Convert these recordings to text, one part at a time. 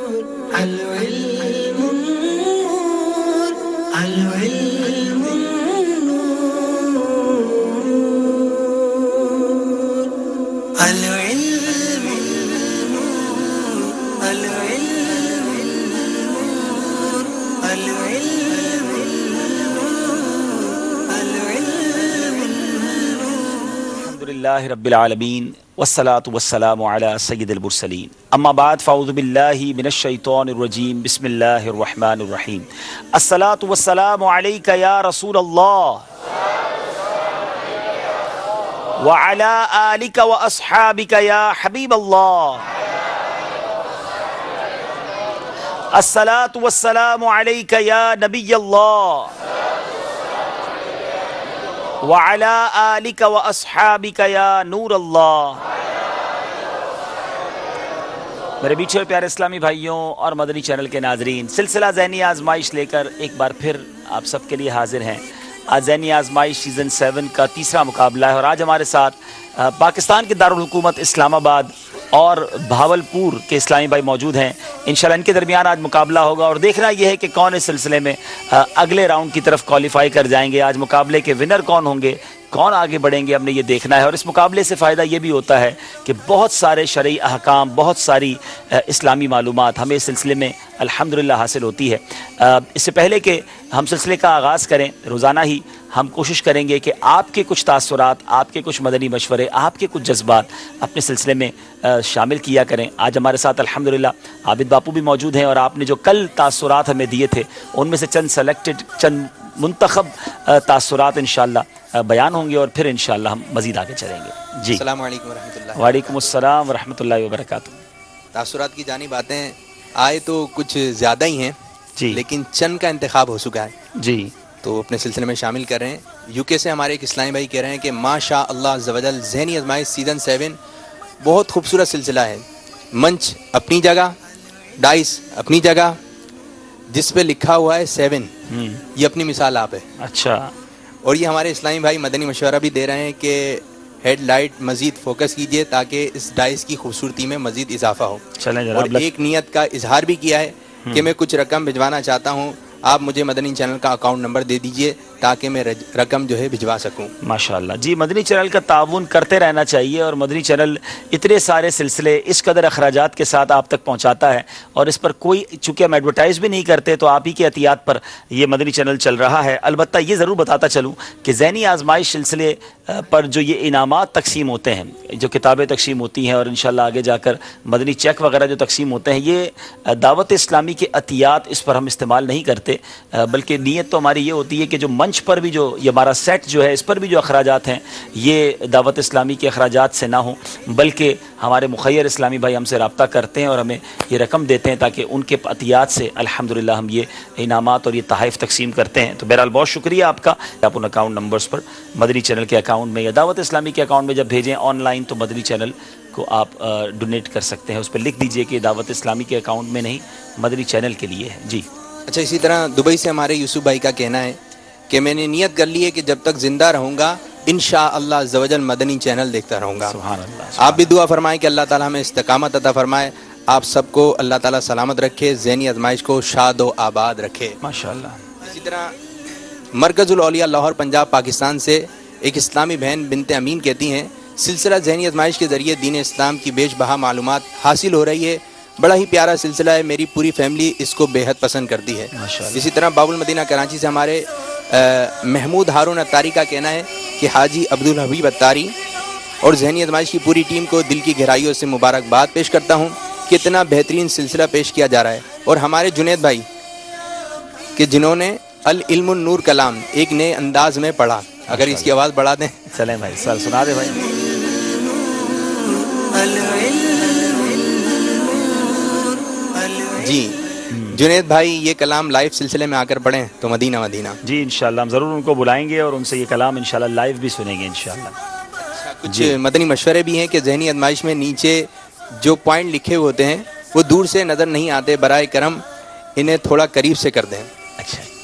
العلم نور، العلم نور، العلم نور، العلم نور، العلم نور، العلم نور. الحمد لله رب العالمين والصلاة والسلام على سيد المرسلين اما بعد فاعوذ بالله من الشيطان الرجيم بسم الله الرحمن الرحيم الصلاة والسلام عليك يا رسول الله وعلى آلك وأصحابك يا حبيب الله الصلاة والسلام عليك يا نبي الله وعلى آلك وأصحابك يا نور اللہ. میرے میٹھے اور پیارے اسلامی بھائیوں اور مدنی چینل کے ناظرین، سلسلہ ذہنی آزمائش لے کر ایک بار پھر آپ سب کے لیے حاضر ہیں. آج ذہنی آزمائش سیزن 7 کا تیسرا مقابلہ ہے اور آج ہمارے ساتھ پاکستان کے دارالحکومت اسلام آباد اور بھاولپور کے اسلامی بھائی موجود ہیں. انشاءاللہ ان کے درمیان آج مقابلہ ہوگا اور دیکھنا یہ ہے کہ کون اس سلسلے میں اگلے راؤنڈ کی طرف کوالیفائی کر جائیں گے. آج مقابلے کے ونر کون ہوں گے، کون آگے بڑھیں گے، ہم نے یہ دیکھنا ہے. اور اس مقابلے سے فائدہ یہ بھی ہوتا ہے کہ بہت سارے شرعی احکام، بہت ساری اسلامی معلومات ہمیں اس سلسلے میں الحمدللہ حاصل ہوتی ہے. اس سے پہلے کہ ہم سلسلے کا آغاز کریں، روزانہ ہی ہم کوشش کریں گے کہ آپ کے کچھ تاثرات، آپ کے کچھ مدنی مشورے، آپ کے کچھ جذبات اپنے سلسلے میں شامل کیا کریں. آج ہمارے ساتھ الحمدللہ عابد باپو بھی موجود ہیں اور آپ نے جو کل تاثرات ہمیں دیے تھے ان میں سے چند سلیکٹڈ، چند منتخب تاثرات انشاءاللہ بیان ہوں گے اور پھر انشاءاللہ ہم مزید آگے چلیں گے. جی السلام علیکم ورحمۃ اللہ. وعلیکم السلام ورحمۃ اللہ وبرکاتہ. تاثرات کی جانب باتیں آئے تو کچھ زیادہ ہی ہیں جی لیکن چند کا انتخاب ہو چکا ہے جی تو اپنے سلسلے میں شامل کر رہے ہیں. یو کے سے ہمارے ایک اسلامی بھائی کہہ رہے ہیں کہ ماشاء اللہ عز و جل ذہنی آزمائش سیزن 7 بہت خوبصورت سلسلہ ہے. منچ اپنی جگہ، ڈائس اپنی جگہ، جس پہ لکھا ہوا ہے 7 یہ اپنی مثال آپ ہے. اچھا. اور یہ ہمارے اسلامی بھائی مدنی مشورہ بھی دے رہے ہیں کہ ہیڈ لائٹ مزید فوکس کیجئے تاکہ اس ڈائس کی خوبصورتی میں مزید اضافہ ہو. چلیں اور جناب. ایک نیت کا اظہار بھی کیا ہے کہ میں کچھ رقم بھجوانا چاہتا ہوں، آپ مجھے مدنی چینل کا اکاؤنٹ نمبر دے دیجئے تاکہ میں رقم جو ہے بھجوا سکوں. ماشاءاللہ. جی مدنی چینل کا تعاون کرتے رہنا چاہیے اور مدنی چینل اتنے سارے سلسلے اس قدر اخراجات کے ساتھ آپ تک پہنچاتا ہے اور اس پر کوئی، چونکہ ہم ایڈورٹائز بھی نہیں کرتے تو آپ ہی کے احتیاط پر یہ مدنی چینل چل رہا ہے. البتہ یہ ضرور بتاتا چلوں کہ ذہنی آزمائش سلسلے پر جو یہ انعامات تقسیم ہوتے ہیں، جو کتابیں تقسیم ہوتی ہیں اور انشاءاللہ آگے جا کر مدنی چیک وغیرہ جو تقسیم ہوتے ہیں، یہ دعوت اسلامی کے عطیات اس پر ہم استعمال نہیں کرتے، بلکہ نیت تو ہماری یہ ہوتی ہے کہ جو منچ پر بھی جو یہ ہمارا سیٹ جو ہے اس پر بھی جو اخراجات ہیں یہ دعوت اسلامی کے اخراجات سے نہ ہوں، بلکہ ہمارے مخیر اسلامی بھائی ہم سے رابطہ کرتے ہیں اور ہمیں یہ رقم دیتے ہیں تاکہ ان کے عطیات سے الحمدللہ ہم یہ انعامات اور یہ تحائف تقسیم کرتے ہیں. تو بہرحال بہت شکریہ آپ کا. آپ in account numbers per Madani channel کے اکاؤنٹ میں یا دعوت اسلامی کے اکاؤنٹ میں جب بھیجیں آن لائن تو مدنی چینل کو آپ ڈونیٹ کر سکتے ہیں. اس پہ لکھ دیجئے کہ دعوت اسلامی کے اکاؤنٹ میں نہیں، مدنی چینل کے لیے ہے. جی اچھا، اسی طرح دبئی سے ہمارے یوسف بھائی کا کہنا ہے کہ میں نے نیت کر لی ہے کہ جب تک زندہ رہوں گا انشاءاللہ عز و جل مدنی چینل دیکھتا رہوں گا. سبحان اللہ. آپ بھی دعا فرمائیں کہ اللہ تعالیٰ ہمیں استقامت عطا فرمائے، آپ سب کو اللہ تعالیٰ سلامت رکھے، ذہنی آزمائش کو شاد و آباد رکھے. ماشاءاللہ. اسی طرح مرکز الاولیاء لاہور پنجاب پاکستان سے ایک اسلامی بہن بنت امین کہتی ہیں سلسلہ ذہنی آزمائش کے ذریعے دین اسلام کی بیش بہا معلومات حاصل ہو رہی ہے، بڑا ہی پیارا سلسلہ ہے، میری پوری فیملی اس کو بے حد پسند کرتی ہے. اسی طرح باب المدینہ کراچی سے ہمارے محمود ہارون اتاری کا کہنا ہے کہ حاجی عبدالحبیب اتاری اور ذہنی آزمائش کی پوری ٹیم کو دل کی گہرائیوں سے مبارکباد پیش کرتا ہوں کہ اتنا بہترین سلسلہ پیش کیا جا رہا ہے. اور ہمارے جنید بھائی کہ جنہوں نے العلم النور کلام ایک نئے انداز میں پڑھا، اگر اس کی آواز بڑھا دیں. چلیں بھائی سر سنا دیں بھائی. جی جنید بھائی یہ کلام لائیو سلسلے میں آ کر پڑھیں تو مدینہ مدینہ. جی انشاءاللہ ہم ضرور ان کو بلائیں گے اور ان سے یہ کلام انشاءاللہ لائیو بھی سنیں گے انشاءاللہ. کچھ مدنی مشورے بھی ہیں کہ ذہنی آزمائش میں نیچے جو پوائنٹ لکھے ہوتے ہیں وہ دور سے نظر نہیں آتے، برائے کرم انہیں تھوڑا قریب سے کر دیں. اچھا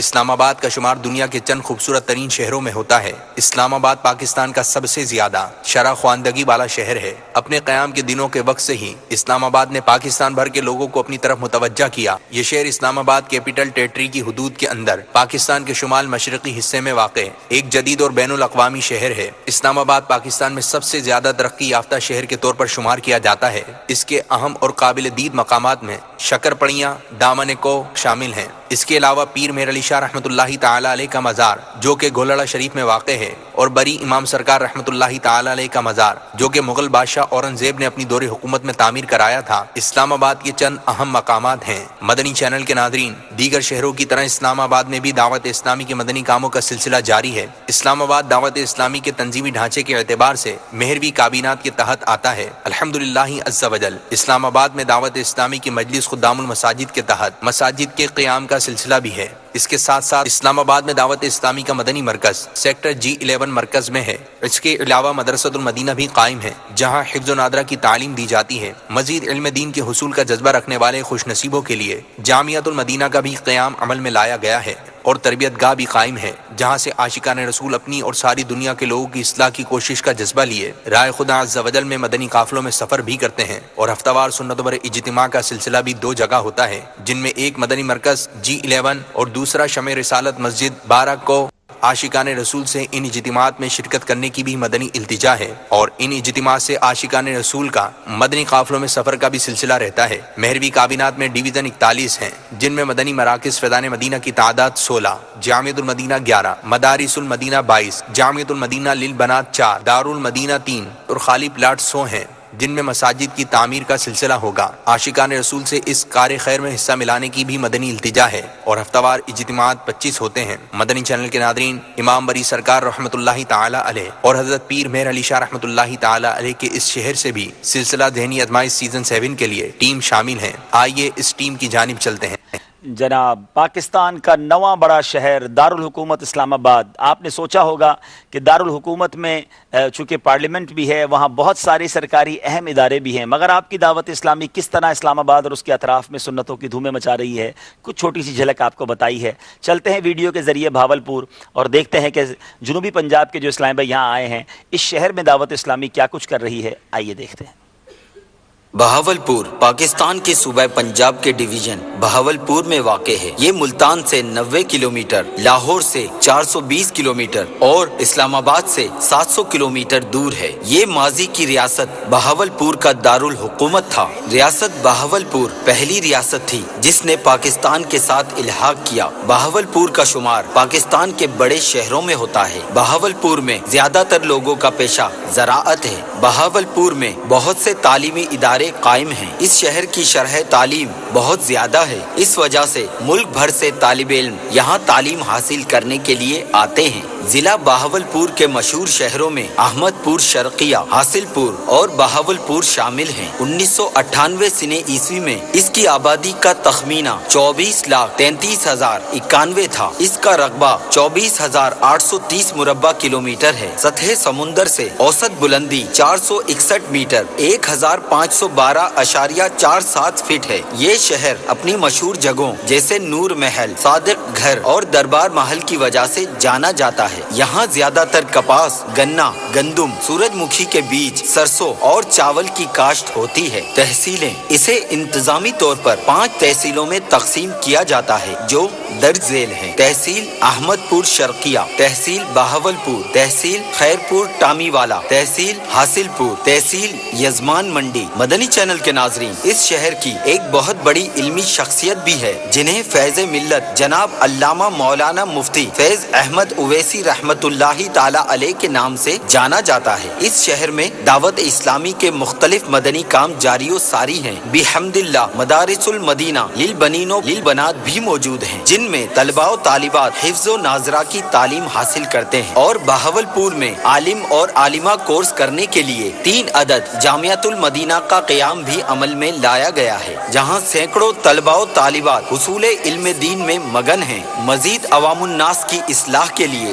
اسلام آباد کا شمار دنیا کے چند خوبصورت ترین شہروں میں ہوتا ہے۔ اسلام آباد پاکستان کا سب سے زیادہ شرح خواندگی والا شہر ہے۔ اپنے قیام کے دنوں کے وقت سے ہی اسلام آباد نے پاکستان بھر کے لوگوں کو اپنی طرف متوجہ کیا۔ یہ شہر اسلام آباد کیپٹل ٹیریٹری کی حدود کے اندر پاکستان کے شمال مشرقی حصے میں واقع ایک جدید اور بین الاقوامی شہر ہے۔ اسلام آباد پاکستان میں سب سے زیادہ ترقی یافتہ شہر کے طور پر شمار کیا جاتا ہے۔ اس کے اہم اور قابل دید مقامات میں شکر پڑیاں، دامن کو شامل ہیں۔ اس کے علاوہ پیر مہر علی شاہ رحمۃ اللہ تعالی علیہ کا مزار جو کہ گولڑا شریف میں واقع ہے، اور بری امام سرکار رحمۃ اللہ تعالی علیہ کا مزار جو کہ مغل بادشاہ اورنگزیب نے اپنی دور حکومت میں تعمیر کرایا تھا، اسلام آباد کے چند اہم مقامات ہیں۔ مدنی چینل کے ناظرین، دیگر شہروں کی طرح اسلام آباد میں بھی دعوت اسلامی کے مدنی کاموں کا سلسلہ جاری ہے۔ اسلام آباد دعوت اسلامی کے تنظیمی ڈھانچے کے اعتبار سے مہروی کابینات کے تحت آتا ہے۔ الحمدللہ عز وجل اسلام آباد میں دعوت اسلامی کی مجلس خدام المساجد کے تحت مساجد کے قیام کا سلسلہ بھی ہے۔ اس کے ساتھ ساتھ اسلام آباد میں دعوت اسلامی کا مدنی مرکز سیکٹر G11 مرکز میں ہے۔ اس کے علاوہ مدرسۃ المدینہ بھی قائم ہے جہاں حفظ و نادرہ کی تعلیم دی جاتی ہے۔ مزید علم دین کے حصول کا جذبہ رکھنے والے خوش نصیبوں کے لیے جامعۃ المدینہ کا بھی قیام عمل میں لایا گیا ہے، اور تربیت گاہ بھی قائم ہے جہاں سے عاشقان رسول اپنی اور ساری دنیا کے لوگوں کی اصلاح کی کوشش کا جذبہ لیے رائے خدا عز و جل میں مدنی قافلوں میں سفر بھی کرتے ہیں۔ اور ہفتہ وار سنت بر اجتماع کا سلسلہ بھی 2 جگہ ہوتا ہے، جن میں ایک مدنی مرکز G11 اور دوسرا شمع رسالت مسجد 12 کو عاشقان رسول سے ان اجتماعات میں شرکت کرنے کی بھی مدنی التجا ہے، اور ان اجتماعات سے عاشقان رسول کا مدنی قافلوں میں سفر کا بھی سلسلہ رہتا ہے۔ مہروی کابینات میں ڈویژن 41 ہیں، جن میں مدنی مراکز فیضان مدینہ کی تعداد 16، جامعۃ المدینہ 11، مدارس المدینہ 22، جامعۃ المدینہ للبنات 4، دارالمدینہ 3 اور خالی پلاٹ 100 ہیں جن میں مساجد کی تعمیر کا سلسلہ ہوگا۔ عاشقان رسول سے اس کار خیر میں حصہ ملانے کی بھی مدنی التجا ہے، اور ہفتہ وار اجتماعات 25 ہوتے ہیں۔ مدنی چینل کے ناظرین، امام بری سرکار رحمۃ اللہ تعالی علیہ اور حضرت پیر مہر علی شاہ رحمۃ اللہ تعالی علیہ کے اس شہر سے بھی سلسلہ ذہنی آزمائش سیزن 7 کے لیے ٹیم شامل ہیں۔ آئیے اس ٹیم کی جانب چلتے ہیں۔ جناب، پاکستان کا نواں بڑا شہر دارالحکومت اسلام آباد، آپ نے سوچا ہوگا کہ دارالحکومت میں چونکہ پارلیمنٹ بھی ہے، وہاں بہت سارے سرکاری اہم ادارے بھی ہیں، مگر آپ کی دعوت اسلامی کس طرح اسلام آباد اور اس کے اطراف میں سنتوں کی دھومیں مچا رہی ہے، کچھ چھوٹی سی جھلک آپ کو بتائی ہے۔ چلتے ہیں ویڈیو کے ذریعے بھاولپور اور دیکھتے ہیں کہ جنوبی پنجاب کے جو اسلام بھائی یہاں آئے ہیں، اس شہر میں دعوت اسلامی کیا کچھ کر رہی ہے، آئیے دیکھتے ہیں۔ بہاولپور پاکستان کے صوبہ پنجاب کے ڈویژن بہاولپور میں واقع ہے۔ یہ ملتان سے 90 کلومیٹر، لاہور سے 420 کلومیٹر اور اسلام آباد سے 700 کلومیٹر دور ہے۔ یہ ماضی کی ریاست بہاولپور کا دارالحکومت تھا۔ ریاست بہاولپور پہلی ریاست تھی جس نے پاکستان کے ساتھ الحاق کیا۔ بہاولپور کا شمار پاکستان کے بڑے شہروں میں ہوتا ہے۔ بہاولپور میں زیادہ تر لوگوں کا پیشہ زراعت ہے۔ بہاولپور میں بہت سے تعلیمی ادارے قائم ہیں۔ اس شہر کی شرح تعلیم بہت زیادہ ہے، اس وجہ سے ملک بھر سے طالب علم یہاں تعلیم حاصل کرنے کے لیے آتے ہیں۔ ضلع بہاولپور کے مشہور شہروں میں احمد پور شرقیہ، حاصل پور اور بہاولپور شامل ہیں۔ 1998 سنے عیسوی میں اس کی آبادی کا تخمینہ 24,33,091 تھا۔ اس کا رقبہ 24,830 مربع کلومیٹر ہے۔ سطح سمندر سے اوسط بلندی 461 میٹر 1,512.47 فٹ ہے۔ یہ شہر اپنی مشہور جگہوں جیسے نور محل، صادق گھر اور دربار محل کی وجہ سے جانا جاتا ہے۔ یہاں زیادہ تر کپاس، گنا، گندم، سورج مکھی کے بیج، سرسوں اور چاول کی کاشت ہوتی ہے۔ تحصیلیں، اسے انتظامی طور پر 5 تحصیلوں میں تقسیم کیا جاتا ہے جو درج ذیل ہیں: تحصیل احمد پور شرقیہ، تحصیل بہاولپور، تحصیل خیرپور ٹامی والا، تحصیل حاصل پور، تحصیل یزمان منڈی۔ مدنی چینل کے ناظرین، اس شہر کی ایک بہت بڑی علمی شخصیت بھی ہے جنہیں فیض ملت جناب علامہ مولانا مفتی فیض احمد اویسی رحمت اللہ تعالی علیہ کے نام سے جانا جاتا ہے۔ اس شہر میں دعوت اسلامی کے مختلف مدنی کام جاری و ساری ہیں۔ بحمد اللہ مدارس المدینہ للبنین و للبنات بھی موجود ہیں جن میں طلباء و طالبات حفظ و ناظرہ کی تعلیم حاصل کرتے ہیں، اور بہاولپور میں عالم اور عالمہ کورس کرنے کے لیے 3 عدد جامعۃ المدینہ کا قیام بھی عمل میں لایا گیا ہے جہاں سینکڑوں طلباء و طالبات حصول علم دین میں مگن ہیں۔ مزید عوام الناس کی اصلاح کے لیے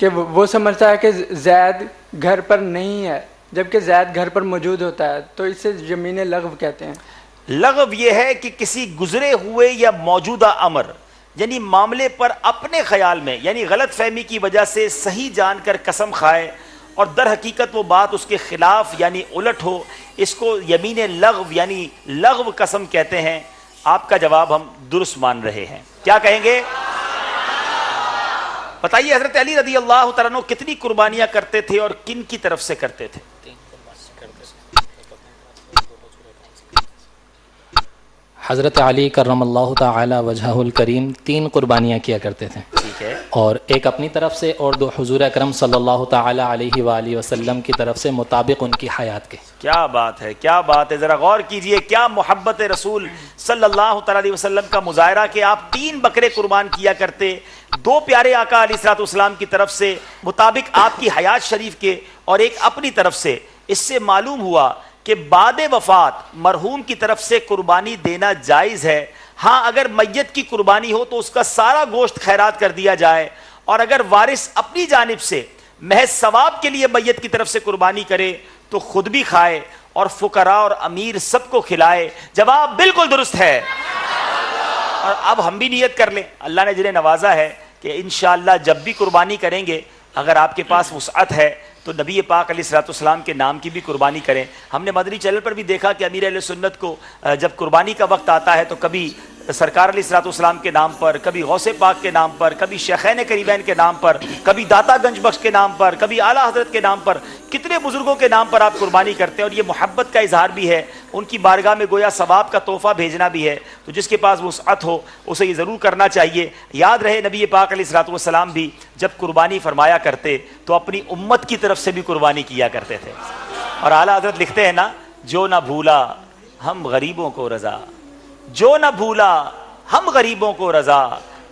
کہ وہ سمجھتا ہے کہ زید گھر پر نہیں ہے جبکہ زید گھر پر موجود ہوتا ہے، تو اسے یمین لغو کہتے ہیں۔ لغو یہ ہے کہ کسی گزرے ہوئے یا موجودہ امر، یعنی معاملے پر اپنے خیال میں یعنی غلط فہمی کی وجہ سے صحیح جان کر قسم کھائے اور در حقیقت وہ بات اس کے خلاف یعنی الٹ ہو، اس کو یمین لغو یعنی لغو قسم کہتے ہیں۔ آپ کا جواب ہم درست مان رہے ہیں، کیا کہیں گے؟ بتائیے حضرت علی رضی اللہ تعالیٰ عنہ کتنی قربانیاں کرتے تھے اور کن کی طرف سے کرتے تھے؟ حضرت علی کرم اللہ تعالی وجہہ الکریم 3 قربانیاں کیا کرتے تھے، ٹھیک ہے، اور ایک اپنی طرف سے اور 2 حضور اکرم صلی اللہ تعالی علیہ وآلہ وسلم کی طرف سے مطابق ان کی حیات کے۔ کیا بات ہے، کیا بات ہے، ذرا غور کیجئے، کیا محبت رسول صلی اللہ تعالی علیہ وسلم کا مظاہرہ کہ آپ 3 بکرے قربان کیا کرتے، 2 پیارے آقا علیہ السلام کی طرف سے مطابق آپ کی حیات شریف کے اور ایک اپنی طرف سے۔ اس سے معلوم ہوا کہ بعد وفات مرحوم کی طرف سے قربانی دینا جائز ہے، ہاں اگر میت کی قربانی ہو تو اس کا سارا گوشت خیرات کر دیا جائے، اور اگر وارث اپنی جانب سے محض ثواب کے لیے میت کی طرف سے قربانی کرے تو خود بھی کھائے اور فقراء اور امیر سب کو کھلائے۔ جواب بالکل درست ہے، اور اب ہم بھی نیت کر لیں، اللہ نے جنہیں نوازا ہے کہ انشاءاللہ جب بھی قربانی کریں گے، اگر آپ کے پاس وسعت ہے تو نبی پاک علیہ السلام کے نام کی بھی قربانی کریں۔ ہم نے مدنی چینل پر بھی دیکھا کہ امیر اہل سنت کو جب قربانی کا وقت آتا ہے تو کبھی سرکار علیہ السلام کے نام پر، کبھی غوث پاک کے نام پر، کبھی شیخین کریمین کے نام پر، کبھی داتا گنج بخش کے نام پر، کبھی اعلیٰ حضرت کے نام پر، کتنے بزرگوں کے نام پر آپ قربانی کرتے ہیں، اور یہ محبت کا اظہار بھی ہے، ان کی بارگاہ میں گویا ثواب کا تحفہ بھیجنا بھی ہے۔ تو جس کے پاس وسعت ہو اسے یہ ضرور کرنا چاہیے۔ یاد رہے نبی پاک علیہ السلام بھی جب قربانی فرمایا کرتے تو اپنی امت کی طرف سے بھی قربانی کیا کرتے تھے، اور اعلیٰ حضرت لکھتے ہیں نا، جو نہ بھولا ہم غریبوں کو رضا، جو نہ بھولا ہم غریبوں کو رضا،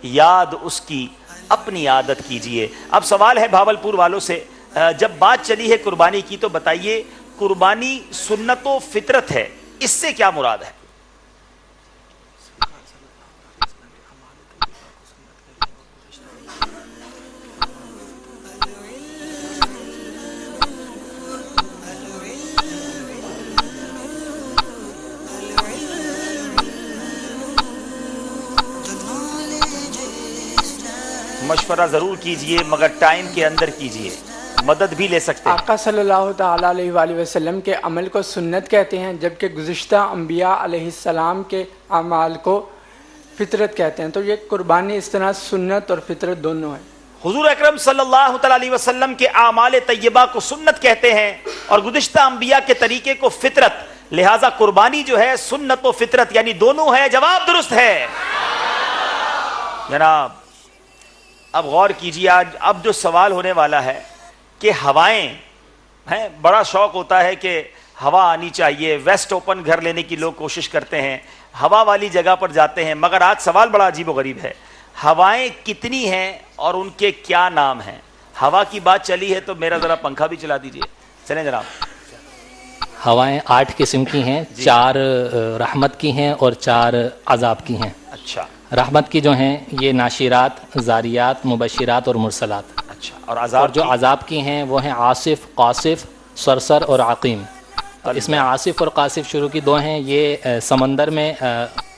یاد اس کی اپنی عادت کیجئے۔ اب سوال ہے بھاولپور والوں سے، جب بات چلی ہے قربانی کی تو بتائیے قربانی سنت و فطرت ہے، اس سے کیا مراد ہے؟ مشورہ ضرور کیجئے مگر ٹائم کے اندر کیجئے، مدد بھی لے سکتے ہیں۔ آقا صلی اللہ تعالیٰ علیہ وآلہ وسلم کے عمل کو سنت کہتے ہیں، جبکہ گزشتہ انبیاء علیہ السلام کے اعمال کو فطرت کہتے ہیں، تو یہ قربانی اس طرح سنت اور فطرت دونوں ہیں۔ حضور اکرم صلی اللہ تعالیٰ علیہ وسلم کے اعمال طیبہ کو سنت کہتے ہیں اور گزشتہ انبیاء کے طریقے کو فطرت، لہٰذا قربانی جو ہے سنت و فطرت یعنی دونوں ہے۔ جواب درست ہے جناب۔ اب غور کیجیے، اب جو سوال ہونے والا ہے کہ ہوائیں ہیں، بڑا شوق ہوتا ہے کہ ہوا آنی چاہیے، ویسٹ اوپن گھر لینے کی لوگ کوشش کرتے ہیں، ہوا والی جگہ پر جاتے ہیں، مگر آج سوال بڑا عجیب و غریب ہے، ہوائیں کتنی ہیں اور ان کے کیا نام ہیں؟ ہوا کی بات چلی ہے تو میرا ذرا پنکھا بھی چلا دیجئے، چلیں جناب۔ ہوائیں 8 قسم کی ہیں، 4 رحمت کی ہیں اور 4 عذاب کی ہیں۔ اچھا، رحمت کی جو ہیں یہ ناشرات، زاریات، مبشرات اور مرسلات۔ اچھا، اور عذاب جو عذاب کی ہیں وہ ہیں عاصف، قاصف، سرسر اور عقیم۔ اور اس میں عاصف اور قاصف شروع کی 2 ہیں، یہ سمندر میں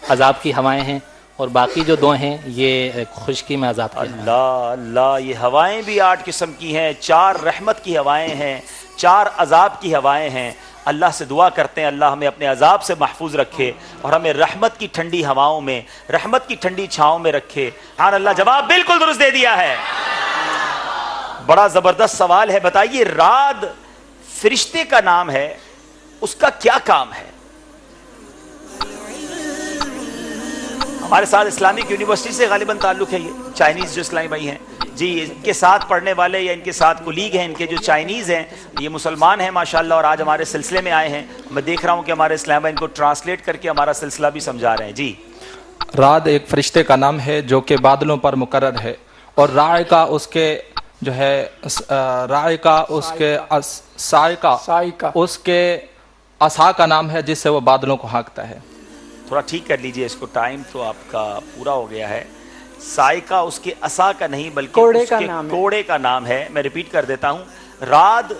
عذاب کی ہوائیں ہیں، اور باقی جو 2 ہیں یہ خشکی میں عذاب کی۔ اللہ اللہ، یہ ہوائیں بھی 8 قسم کی ہیں، 4 رحمت کی ہوائیں ہیں، 4 عذاب کی ہوائیں ہیں۔ اللہ سے دعا کرتے ہیں اللہ ہمیں اپنے عذاب سے محفوظ رکھے اور ہمیں رحمت کی ٹھنڈی ہواؤں میں، رحمت کی ٹھنڈی چھاؤں میں رکھے۔ سبحان اللہ، جواب بالکل درست دے دیا ہے۔ بڑا زبردست سوال ہے، بتائیے راد فرشتے کا نام ہے، اس کا کیا کام ہے؟ ہمارے ساتھ اسلامک یونیورسٹی سے غالباً تعلق ہے، یہ چائنیز جو اسلامی بھائی ہیں جی، ان کے ساتھ پڑھنے والے یا ان کے ساتھ کولیگ ہیں، ان کے جو چائنیز ہیں یہ مسلمان ہیں ماشاءاللہ، اور آج ہمارے سلسلے میں آئے ہیں۔ میں دیکھ رہا ہوں کہ ہمارے اسلام بھائی ان کو ٹرانسلیٹ کر کے ہمارا سلسلہ بھی سمجھا رہے ہیں جی۔ راد ایک فرشتے کا نام ہے جو کہ بادلوں پر مقرر ہے، اور راعی کا اس کے جو ہے راعی کا اس کے سائقہ اس کے عصا کا نام ہے جس سے وہ بادلوں کو ہانکتا ہے۔ تھوڑا ٹھیک کر لیجئے اس کو، ٹائم تو آپ کا پورا ہو گیا ہے۔ سائقہ اس کے عصا کا نہیں بلکہ کوڑے اس کا کے نام ہے۔ کوڑے کا نام ہے. میں ریپیٹ کر دیتا ہوں. راد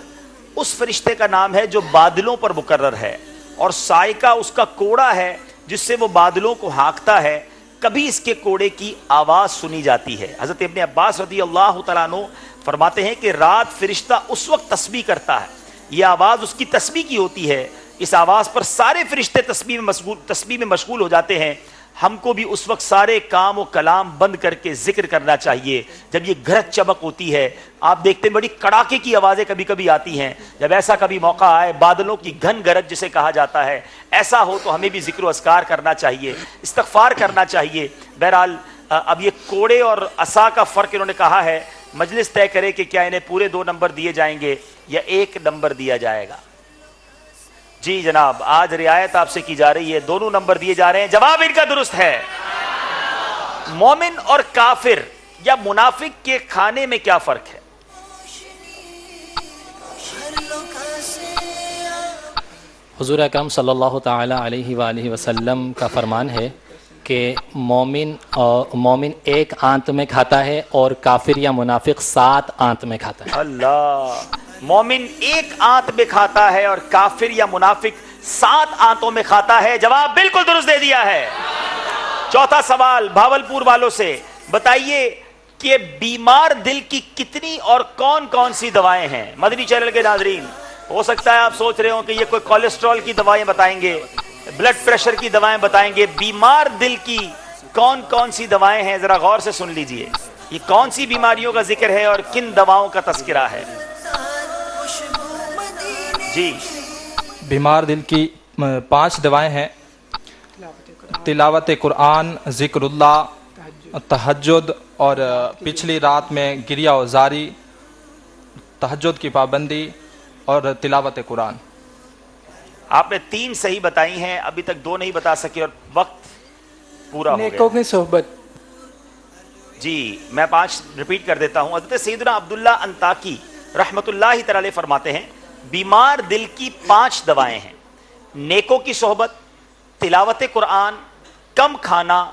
اس فرشتے کا نام ہے جو بادلوں پر مقرر ہے، اور سائقہ اس کا کوڑا ہے جس سے وہ بادلوں کو ہانکتا ہے. کبھی اس کے کوڑے کی آواز سنی جاتی ہے. حضرت ابن عباس رضی اللہ تعالیٰ عنہ فرماتے ہیں کہ رات فرشتہ اس وقت تسبیح کرتا ہے، یہ آواز اس کی تسبیح کی ہوتی ہے، اس آواز پر سارے فرشتے تسبیح میں مشغول ہو جاتے ہیں. ہم کو بھی اس وقت سارے کام و کلام بند کر کے ذکر کرنا چاہیے. جب یہ گرج چمک ہوتی ہے، آپ دیکھتے ہیں بڑی کڑاکے کی آوازیں کبھی کبھی آتی ہیں. جب ایسا کبھی موقع آئے، بادلوں کی گھن گرج جسے کہا جاتا ہے، ایسا ہو تو ہمیں بھی ذکر و اذکار کرنا چاہیے، استغفار کرنا چاہیے. بہرحال اب یہ کوڑے اور عصا کا فرق انہوں نے کہا ہے. مجلس طے کرے کہ کیا انہیں پورے 2 نمبر دیے جائیں گے یا 1 نمبر دیا جائے گا. جی جناب، آج رعایت آپ سے کی جا رہی ہے، دونوں نمبر دیے جا رہے ہیں. جواب ان کا درست ہے. مومن اور کافر یا منافق کے کھانے میں کیا فرق ہے؟ حضور اکرم صلی اللہ تعالی علیہ وآلہ وسلم کا فرمان ہے کہ مومن 1 آنت میں کھاتا ہے اور کافر یا منافق 7 آنت میں کھاتا ہے. اللہ، مومن 1 آنت میں کھاتا ہے اور کافر یا منافق 7 آنتوں میں کھاتا ہے. جواب بالکل درست دے دیا ہے. چوتھا سوال بھاولپور والوں سے، بتائیے کہ بیمار دل کی کتنی اور کون کون سی دوائیں ہیں؟ مدنی چینل کے ناظرین، ہو سکتا ہے آپ سوچ رہے ہوں کہ یہ کوئی کولیسٹرول کی دوائیں بتائیں گے، بلڈ پریشر کی دوائیں بتائیں گے. بیمار دل کی کون کون سی دوائیں ہیں؟ ذرا غور سے سن لیجئے. یہ کون سی بیماریوں کا ذکر ہے اور کن دواؤں کا تذکرہ ہے؟ جی، بیمار دل کی 5 دوائیں ہیں: تلاوت قرآن، ذکر اللہ، تہجد اور پچھلی رات میں گریہ و زاری، تہجد کی پابندی اور تلاوت قرآن. آپ نے 3 صحیح بتائی ہیں، ابھی تک 2 نہیں بتا سکے اور وقت پورا ہو نیکوں گیا. کی صحبت. جی میں 5 ریپیٹ کر دیتا ہوں. حضرت سیدنا عبداللہ انطاکی رحمت اللہ تعالی فرماتے ہیں بیمار دل کی 5 دوائیں ہیں: نیکوں کی صحبت، تلاوت قرآن، کم کھانا،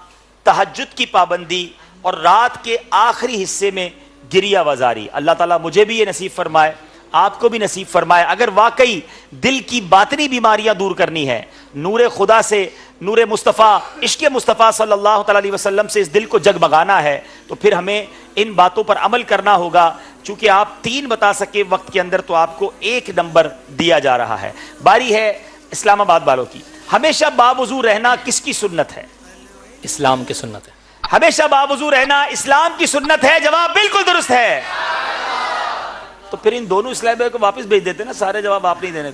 تہجد کی پابندی اور رات کے آخری حصے میں گریہ وزاری. اللہ تعالیٰ مجھے بھی یہ نصیب فرمائے، آپ کو بھی نصیب فرمائے. اگر واقعی دل کی باطنی بیماریاں دور کرنی ہے، نور خدا سے، نور مصطفیٰ، عشق مصطفیٰ صلی اللہ تعالی علیہ وسلم سے اس دل کو جگمگانا ہے، تو پھر ہمیں ان باتوں پر عمل کرنا ہوگا. چونکہ آپ 3 بتا سکے وقت کے اندر تو آپ کو 1 نمبر دیا جا رہا ہے. باری ہے اسلام آباد والوں کی. ہمیشہ باوضو رہنا کس کی سنت ہے؟ اسلام کی سنت ہے. ہمیشہ باوضو رہنا اسلام کی سنت ہے. جواب بالکل درست ہے. تو پھر ان دونوں اسلامی کو واپس بھیج دیتے نا، سارے جواب آپ نہیں دینے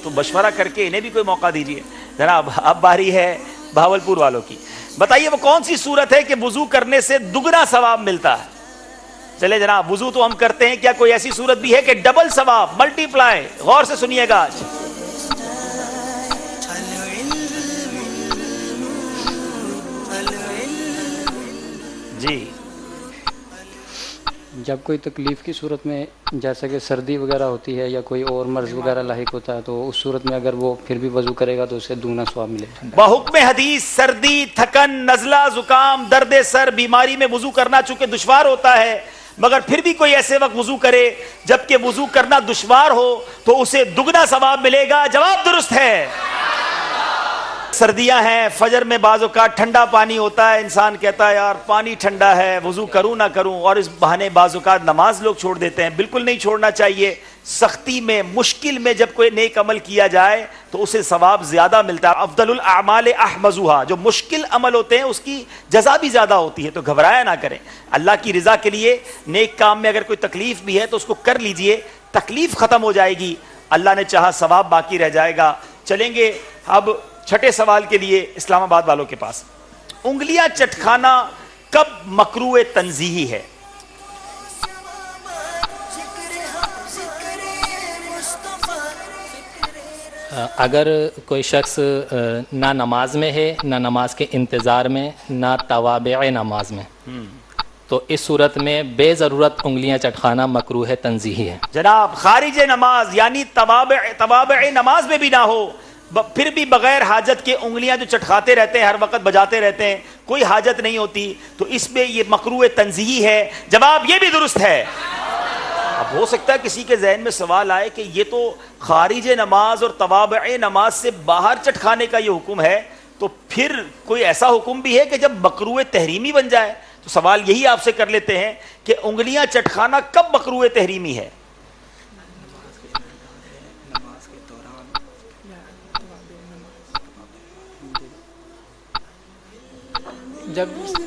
تو مشورہ کر کے انہیں بھی کوئی موقع دیجیے. جناب اب باری ہے بھاولپور والوں کی. بتائیے وہ کون سی صورت ہے کہ وضو کرنے سے دگنا ثواب ملتا ہے؟ چلے جناب، وضو تو ہم کرتے ہیں، کیا کوئی ایسی صورت بھی ہے کہ ڈبل ثواب، ملٹی پلائی؟ غور سے سنیے گا آج. جی، جب کوئی تکلیف کی صورت میں جیسا کہ سردی وغیرہ ہوتی ہے یا کوئی اور مرض وغیرہ لاحق ہوتا ہے، تو اس صورت میں اگر وہ پھر بھی وضو کرے گا تو اسے دوگنا ثواب ملے گا. بحکم حدیث سردی، تھکن، نزلہ، زکام، درد سر، بیماری میں وضو کرنا چونکہ دشوار ہوتا ہے، مگر پھر بھی کوئی ایسے وقت وضو کرے جبکہ وضو کرنا دشوار ہو تو اسے دگنا ثواب ملے گا. جواب درست ہے. سردیاں ہیں، فجر میں بعض اوقات ٹھنڈا پانی ہوتا ہے، انسان کہتا ہے یار پانی ٹھنڈا ہے، وضو کروں نہ کروں، اور اس بہانے بعض اوقات نماز لوگ چھوڑ دیتے ہیں. بالکل نہیں چھوڑنا چاہیے. سختی میں، مشکل میں جب کوئی نیک عمل کیا جائے تو اسے ثواب زیادہ ملتا ہے. افضل الاعمال احمزھا، جو مشکل عمل ہوتے ہیں اس کی جزا بھی زیادہ ہوتی ہے. تو گھبرایا نہ کریں. اللہ کی رضا کے لیے نیک کام میں اگر کوئی تکلیف بھی ہے تو اس کو کر لیجئے، تکلیف ختم ہو جائے گی، اللہ نے چاہا ثواب باقی رہ جائے گا. چلیں گے اب 6 سوال کے لیے اسلام آباد والوں کے پاس. انگلیاں چٹکھانا کب مکروہ تنزیہی ہے؟ اگر کوئی شخص نہ نماز میں ہے، نہ نماز کے انتظار میں، نہ توابع نماز میں، تو اس صورت میں بے ضرورت انگلیاں چٹکھانا مکروہ تنزیہی ہے. جناب خارج نماز یعنی توابع نماز میں بھی نہ ہو، پھر بھی بغیر حاجت کے انگلیاں جو چٹکاتے رہتے ہیں، ہر وقت بجاتے رہتے ہیں، کوئی حاجت نہیں ہوتی، تو اس میں یہ مکروہ تنزیہی ہے؟ جواب یہ بھی درست ہے۔ اب ہو سکتا ہے کسی کے ذہن میں سوال آئے کہ یہ تو خارج نماز اور توابع نماز سے باہر چٹکانے کا یہ حکم ہے، تو پھر کوئی ایسا حکم بھی ہے کہ جب مکروہ تحریمی بن جائے؟ تو سوال یہی آپ سے کر لیتے ہیں کہ انگلیاں چٹکانا کب مکروہ تحریمی ہے؟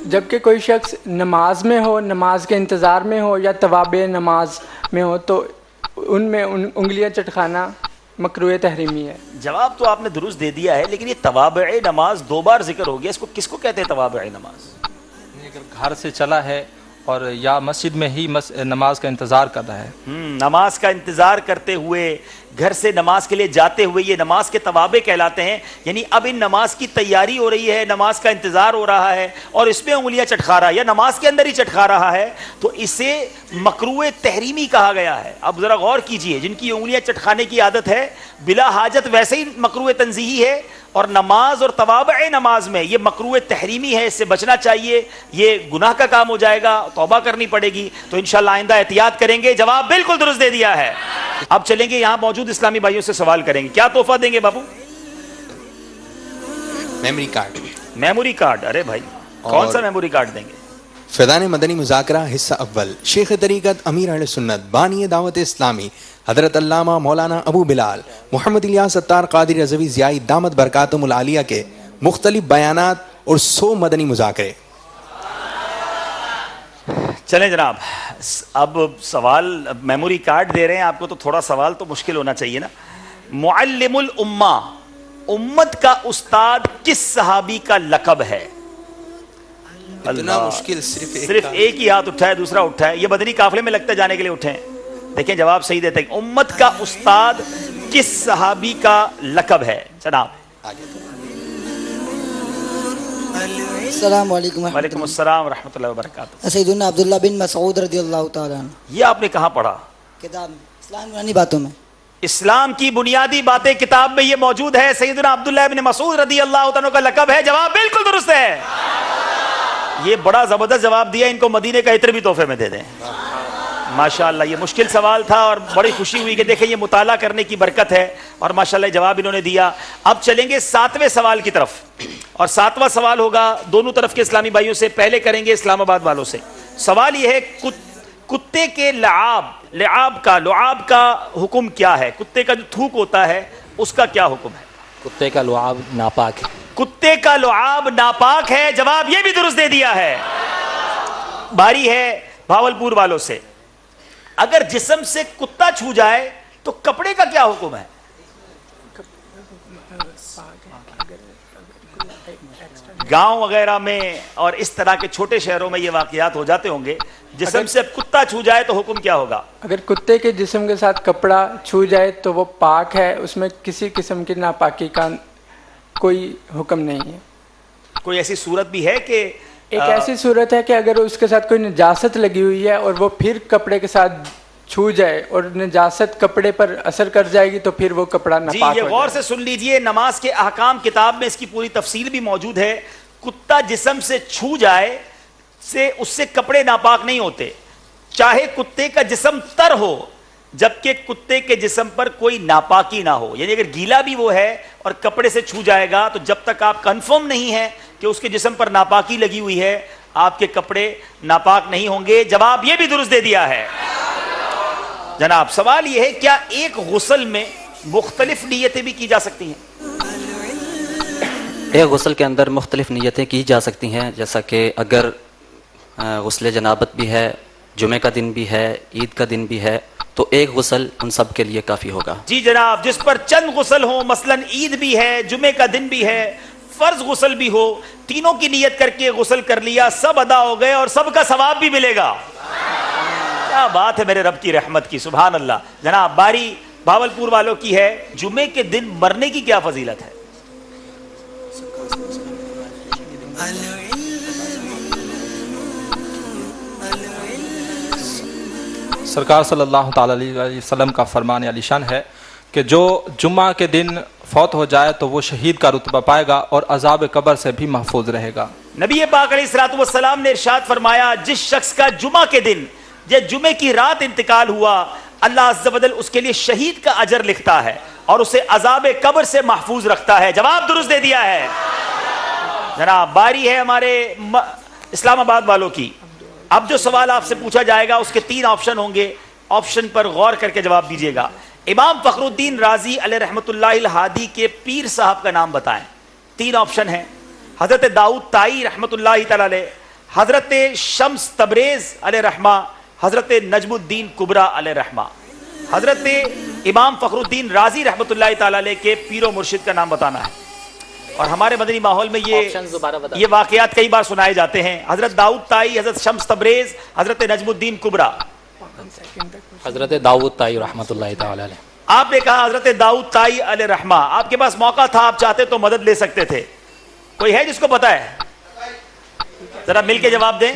جب کہ کوئی شخص نماز میں ہو، نماز کے انتظار میں ہو یا توابع نماز میں ہو، تو ان میں انگلیاں چٹکانا مکروہ تحریمی ہے۔ جواب تو آپ نے درست دے دیا ہے، لیکن یہ توابع نماز 2 بار ذکر ہو گیا، اس کو کس کو کہتے ہیں توابع نماز؟ اگر گھر سے چلا ہے اور یا مسجد میں ہی نماز کا انتظار کر رہا ہے، نماز کا انتظار کرتے ہوئے، گھر سے نماز کے لیے جاتے ہوئے، یہ نماز کے توابع کہلاتے ہیں۔ یعنی اب ان نماز کی تیاری ہو رہی ہے، نماز کا انتظار ہو رہا ہے اور اس میں انگلیاں چٹکا رہا ہے یا نماز کے اندر ہی چٹکا رہا ہے، تو اسے مکروہ تحریمی کہا گیا ہے۔ اب ذرا غور کیجئے، جن کی انگلیاں چٹکانے کی عادت ہے بلا حاجت ویسے ہی مکروہ تنزیہی ہے، اور نماز اور توابع نماز میں یہ مکروہ تحریمی ہے، اس سے بچنا چاہیے، یہ گناہ کا کام ہو جائے گا، توبہ کرنی پڑے گی، تو انشاءاللہ آئندہ احتیاط کریں گے۔ جواب بالکل درست دے دیا ہے۔ اب چلیں گے یہاں موجود اسلامی بھائیوں سے سوال کریں گے، کیا تحفہ دیں گے بابو؟ Memory card. Memory card? ارے بھائی کون سا میموری کارڈ دیں گے؟ فیضان مدنی مذاکرہ حصہ اول، شیخ طریقت امیر اہل سنت بانی دعوت اسلامی حضرت علامہ مولانا ابو بلال محمد الیاس ستار قادری رضوی ضیائی دامت برکاتہم العالیہ کے مختلف بیانات اور 100 مدنی مذاکرے۔ چلیں جناب، اب سوال میموری کارڈ دے رہے ہیں آپ کو، تو تھوڑا سوال تو مشکل ہونا چاہیے نا۔ معلم الامہ، امت کا استاد کس صحابی کا لقب ہے؟ اتنا مشکل، صرف ایک ہی ہاتھ اٹھا ہے، دوسرا اٹھا ہے، یہ مدنی قافلے میں لگتا جانے کے لیے اٹھے ہیں۔ دیکھیں جواب صحیح دیتے ہیں، امت کا استاد کس صحابی کا لقب ہے؟ جناب السلام علیکم۔ وعلیکم السلام ورحمۃ اللہ وبرکاتہ۔ سیدنا عبداللہ بن مسعود رضی اللہ تعالیٰ عنہ۔ یہ آپ نے کہاں پڑھا؟ کتاب اسلام کی باتوں میں۔ اسلام کی بنیادی باتیں کتاب میں یہ موجود ہے، سیدنا عبداللہ بن مسعود رضی اللہ تعالیٰ کا لقب ہے۔ جواب بالکل درست ہے۔ یہ بڑا زبردست جواب دیا، ان کو مدینے کا عطر بھی تحفے میں دے دیں۔ ماشاءاللہ یہ مشکل سوال تھا اور بڑی خوشی ہوئی کہ دیکھیں یہ مطالعہ کرنے کی برکت ہے، اور ماشاءاللہ جواب انہوں نے دیا۔ اب چلیں گے 7ویں سوال کی طرف، اور 7واں سوال ہوگا دونوں طرف کے اسلامی بھائیوں سے۔ پہلے کریں گے اسلام آباد والوں سے۔ سوال یہ ہے، کتے کے لعاب کا حکم کیا ہے؟ کتے کا جو تھوک ہوتا ہے اس کا کیا حکم ہے؟ کتے کا لعاب ناپاک ہے۔ کتے کا لعاب ناپاک ہے، جواب یہ بھی درست دے دیا ہے۔ باری ہے بھاولپور والوں سے۔ اگر جسم سے کتا چھو جائے تو کپڑے کا کیا حکم ہے؟ گاؤں وغیرہ میں اور اس طرح کے چھوٹے شہروں میں یہ واقعات ہو جاتے ہوں گے، جسم سے کتا چھو جائے تو حکم کیا ہوگا؟ اگر کتے کے جسم کے ساتھ کپڑا چھو جائے تو وہ پاک ہے، اس میں کسی قسم کی ناپاکی کا کوئی حکم نہیں ہے۔ کوئی ایسی صورت بھی ہے کہ ایک ایسی صورت ہے کہ اگر اس کے ساتھ کوئی نجاست لگی ہوئی ہے اور وہ پھر کپڑے کے ساتھ چھو جائے اور نجاست کپڑے پر اثر کر جائے گی تو پھر وہ کپڑا ناپاک ہو جائے۔ جی یہ غور سے سن لیجئے، نماز کے احکام کتاب میں اس کی پوری تفصیل بھی موجود ہے۔ کتا جسم سے چھو جائے اس سے کپڑے ناپاک نہیں ہوتے، چاہے کتے کا جسم تر ہو، جبکہ کتے کے جسم پر کوئی ناپاکی نہ ہو۔ یعنی اگر گیلا بھی وہ ہے اور کپڑے سے چھو جائے گا تو جب تک آپ کنفرم نہیں ہے کہ اس کے جسم پر ناپاکی لگی ہوئی ہے، آپ کے کپڑے ناپاک نہیں ہوں گے۔ جواب یہ بھی درست دے دیا ہے۔ جناب سوال یہ ہے، کیا ایک غسل میں مختلف نیتیں بھی کی جا سکتی ہیں؟ ایک غسل کے اندر مختلف نیتیں کی جا سکتی ہیں، جیسا کہ اگر غسل جنابت بھی ہے، جمعہ کا دن بھی ہے، عید کا دن بھی ہے، تو ایک غسل ان سب کے لیے کافی ہوگا۔ جی جناب، جس پر چند غسل ہوں، مثلا عید بھی ہے، جمعہ کا دن بھی ہے، فرض غسل بھی ہو، تینوں کی نیت کر کے غسل کر لیا، سب ادا ہو گئے اور سب کا ثواب بھی ملے گا۔ کیا بات ہے میرے رب کی رحمت کی، سبحان اللہ۔ جناب باری بھاولپور والوں کی ہے، جمعے کے دن مرنے کی کیا فضیلت ہے؟ سرکار صلی اللہ تعالی علیہ وسلم کا فرمان علی شان ہے کہ جو جمعہ کے دن فوت ہو جائے تو وہ شہید کا رتبہ پائے گا اور عذاب قبر سے بھی محفوظ رہے گا۔ نبی پاک علیہ الصلوۃ والسلام نے ارشاد فرمایا جس شخص کا جمعہ کے دن یا جمعے کی رات انتقال ہوا اللہ عز و جل اس کے لیے شہید کا اجر لکھتا ہے اور اسے عذاب قبر سے محفوظ رکھتا ہے۔ جواب درست دے دیا ہے جناب۔ باری ہے ہمارے اسلام آباد والوں کی۔ اب جو سوال آپ سے پوچھا جائے گا اس کے 3 آپشن ہوں گے، آپشن پر غور کر کے جواب دیجیے گا۔ امام فخر الدین رازی علیہ رحمۃ اللہ الہادی کے پیر صاحب کا نام بتائیں۔ 3 آپشن ہیں، حضرت داؤد طائی رحمۃ اللہ تعالی علیہ، حضرت شمس تبریز علیہ رحمہ، حضرت نجم الدین کبریٰ علیہ رحمہ۔ حضرت امام فخر الدین رازی رحمۃ اللہ تعالی علیہ کے پیر و مرشد کا نام بتانا ہے۔ اور ہمارے مدنی ماحول میں یہ واقعات کئی بار سنائے جاتے ہیں۔ حضرت داؤد طائی، حضرت شمس تبریز، حضرت نجم الدین کبریٰ۔ حضرت داؤد طائی رحمۃ اللہ تعالی علیہ۔ آپ نے کہا حضرت داؤد طائی علیہ رحمہ، آپ کے پاس موقع تھا، آپ چاہتے تو مدد لے سکتے تھے۔ کوئی ہے جس کو پتا ہے؟ ذرا مل کے جواب دیں۔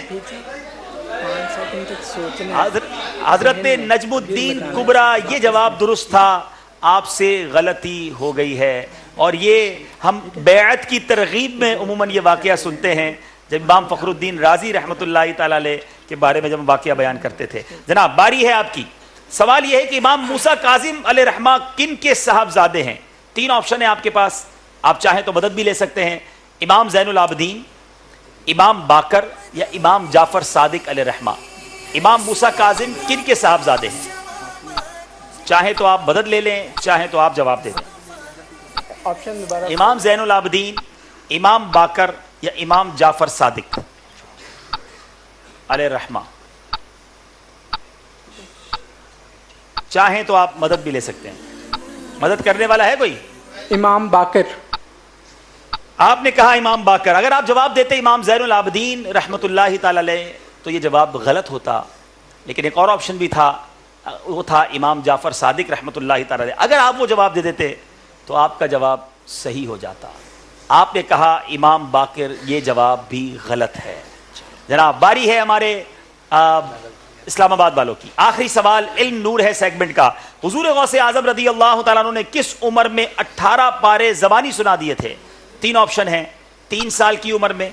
حضرت نجم الدین کبریٰ، یہ جواب درست تھا، آپ سے غلطی ہو گئی ہے۔ اور یہ ہم بیعت کی ترغیب میں عموماً یہ واقعہ سنتے ہیں جب امام فخر الدین رازی رحمۃ اللہ تعالی علیہ کے بارے میں جب ہم واقعہ بیان کرتے تھے۔ جناب باری ہے آپ کی۔ سوال یہ ہے کہ امام موسیٰ کاظم علیہ رحمہ کن کے صاحبزادے ہیں؟ 3 آپشن ہیں آپ کے پاس، آپ چاہیں تو مدد بھی لے سکتے ہیں۔ امام زین العابدین، امام باقر یا امام جعفر صادق علیہ رحمہ۔ امام موسیٰ کاظم کن کے صاحبزادے ہیں؟ چاہیں تو آپ مدد لے لیں، چاہیں تو آپ جواب دے دیں۔ امام زین العابدین، امام باقر یا امام جعفر صادق علیہ رحمہ۔ چاہیں تو آپ مدد بھی لے سکتے ہیں۔ مدد کرنے والا ہے کوئی؟ امام باقر۔ آپ نے کہا امام باقر۔ اگر آپ جواب دیتے امام زین العابدین رحمۃ اللہ تعالی علیہ تو یہ جواب غلط ہوتا، لیکن ایک اور آپشن بھی تھا، وہ تھا امام جعفر صادق رحمۃ اللہ تعالی علیہ۔ اگر آپ وہ جواب دے دیتے تو آپ کا جواب صحیح ہو جاتا۔ آپ نے کہا امام باقر، یہ جواب بھی غلط ہے۔ جناب باری ہے ہمارے اسلام آباد والوں کی۔ آخری سوال علم نور ہے سیگمنٹ کا۔ حضور غوث اعظم رضی اللہ تعالیٰ عنہ نے کس عمر میں 18 پارے زبانی سنا دیے تھے؟ 3 آپشن ہیں، 3 سال کی عمر میں،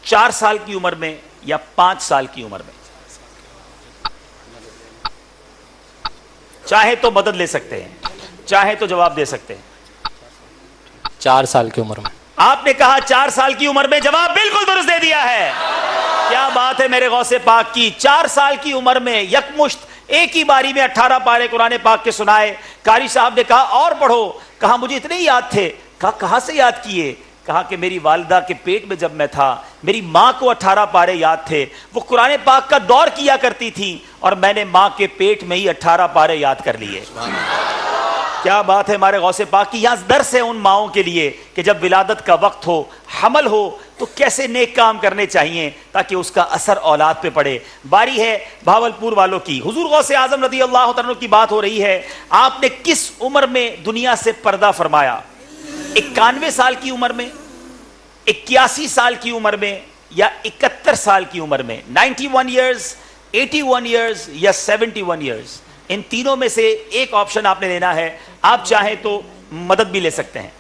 4 سال کی عمر میں یا 5 سال کی عمر میں۔ چاہے تو مدد لے سکتے ہیں، چاہے تو جواب دے سکتے ہیں۔ 4 سال کی عمر میں۔ آپ نے کہا 4 سال کی عمر میں، جواب بالکل درست دے دیا ہے۔ کیا بات ہے میرے غوث پاک کی۔ 4 سال کی عمر میں یکمشت ایک ہی باری میں 18 پارے قرآن پاک کے سنائے۔ قاری صاحب نے کہا اور پڑھو، کہا مجھے اتنے ہی یاد تھے۔ کہا کہاں سے یاد کیے؟ کہا کہ میری والدہ کے پیٹ میں جب میں تھا میری ماں کو 18 پارے یاد تھے، وہ قرآن پاک کا دور کیا کرتی تھی اور میں نے ماں کے پیٹ میں ہی 18 پارے یاد کر لیے۔ کیا بات ہے ہمارے غوث پاک کی۔ یہاں درس ہے ان ماؤں کے لیے کہ جب ولادت کا وقت ہو، حمل ہو، تو کیسے نیک کام کرنے چاہیے تاکہ اس کا اثر اولاد پہ پڑے۔ باری ہے بھاولپور والوں کی۔ حضور غوث اعظم رضی اللہ تعالیٰ عنہ کی بات ہو رہی ہے۔ آپ نے کس عمر میں دنیا سے پردہ فرمایا؟ 91 سال کی عمر میں، 81 سال کی عمر میں یا 71 سال کی عمر میں؟ 91 ایئرز، 81 ایئرز یا 71 ایئرز؟ ان تینوں میں سے ایک آپشن آپ نے لینا ہے۔ آپ چاہیں تو مدد بھی لے سکتے ہیں۔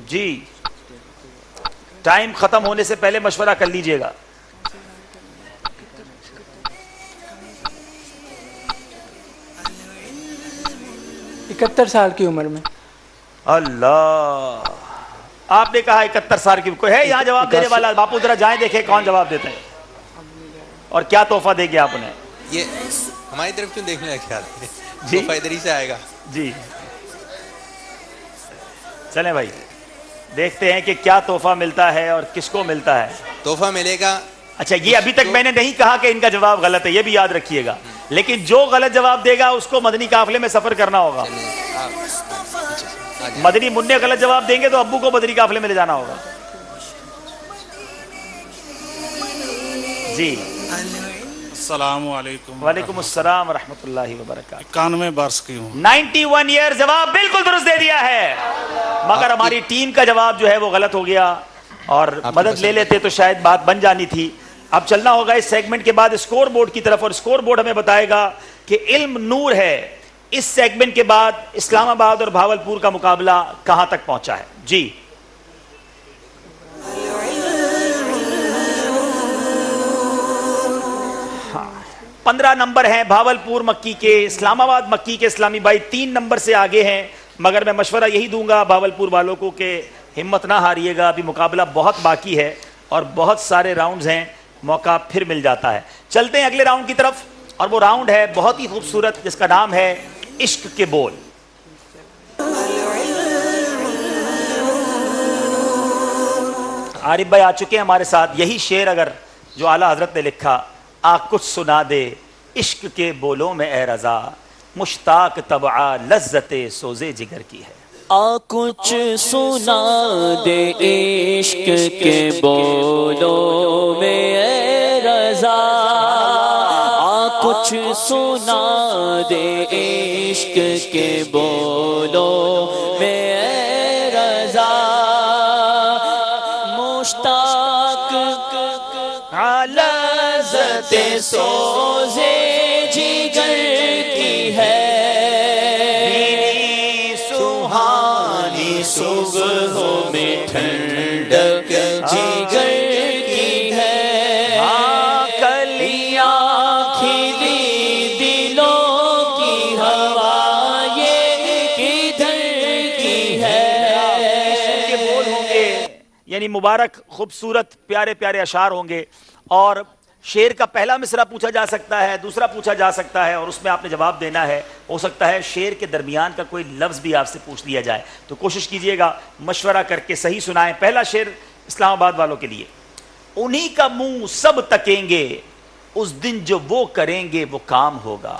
جی ٹائم ختم ہونے سے پہلے مشورہ کر لیجئے گا۔ اکہتر سال کی عمر میں۔ اللہ، آپ نے کہا 71 سال کی۔ کوئی ہے یہاں جواب دینے والا؟ باپو ذرا جائیں دیکھیں کون جواب دیتے ہیں اور کیا تحفہ دے گے آپ انہیں۔ یہ ہماری طرف کیوں دیکھنے لگے آتے ہیں؟ جی تحفہ ادھر ہی سے آئے گا۔ جی چلیں بھائی دیکھتے ہیں کہ کیا تحفہ ملتا ہے اور کس کو ملتا ہے۔ تحفہ ملے گا۔ اچھا یہ ابھی تک میں نے نہیں کہا کہ ان کا جواب غلط ہے، یہ بھی یاد رکھیے گا، لیکن جو غلط جواب دے گا اس کو مدنی قافلے میں سفر کرنا ہوگا۔ مدنی منع غلط جواب دیں گے تو ابو کو مدنی قافلے میں لے جانا ہوگا۔ جی السلام علیکم۔ وعلیکم السلام ورحمۃ اللہ وبرکاتہ۔ 91 برس کی ہوں۔ 91 ایئر، جواب بالکل درست دے دیا ہے، مگر ہماری ٹیم کا جواب جو ہے وہ غلط ہو گیا، اور مدد لے لیتے تو شاید بات بن جانی تھی۔ اب چلنا ہوگا اس سیگمنٹ کے بعد اسکور بورڈ کی طرف، اور اسکور بورڈ ہمیں بتائے گا کہ علم نور ہے اس سیگمنٹ کے بعد اسلام آباد اور بھاولپور کا مقابلہ کہاں تک پہنچا ہے. جی 15 نمبر ہیں بھاولپور مکی کے، اسلام آباد مکی کے اسلامی بھائی 3 نمبر سے آگے ہیں، مگر میں مشورہ یہی دوں گا بھاولپور والوں کو کہ ہمت نہ ہاریے گا، ابھی مقابلہ بہت باقی ہے اور بہت سارے راؤنڈز ہیں، موقع پھر مل جاتا ہے. چلتے ہیں اگلے راؤنڈ کی طرف، اور وہ راؤنڈ ہے بہت ہی خوبصورت جس کا نام ہے عشق کے بول. عارف بھائی آ چکے ہیں ہمارے ساتھ. یہی شعر اگر جو اعلیٰ حضرت نے لکھا، آ کچھ سنا دے عشق کے بولوں میں اے رضا، مشتاق طبعہ لذت سوزے جگر کی ہے. آ کچھ سنا دے عشق کے بولوں میں اے رضا، آ کچھ سنا دے عشق کے بولوں میں اے رضا، مشتاق لذت سوزے جگر کی ہے، صبح میں ٹھنڈک جگر کی ہے، کلیاں کھلی دلوں کی ہوا یہ کدھر کی ہے. کے بول ہوں گے یعنی مبارک خوبصورت پیارے پیارے اشعار ہوں گے، اور شعر کا پہلا مصرع پوچھا جا سکتا ہے، دوسرا پوچھا جا سکتا ہے، اور اس میں آپ نے جواب دینا ہے. ہو سکتا ہے شعر کے درمیان کا کوئی لفظ بھی آپ سے پوچھ لیا جائے، تو کوشش کیجئے گا مشورہ کر کے صحیح سنائیں. پہلا شعر اسلام آباد والوں کے لیے. انہی کا منہ سب تکیں گے، اس دن جو وہ کریں گے وہ کام ہوگا.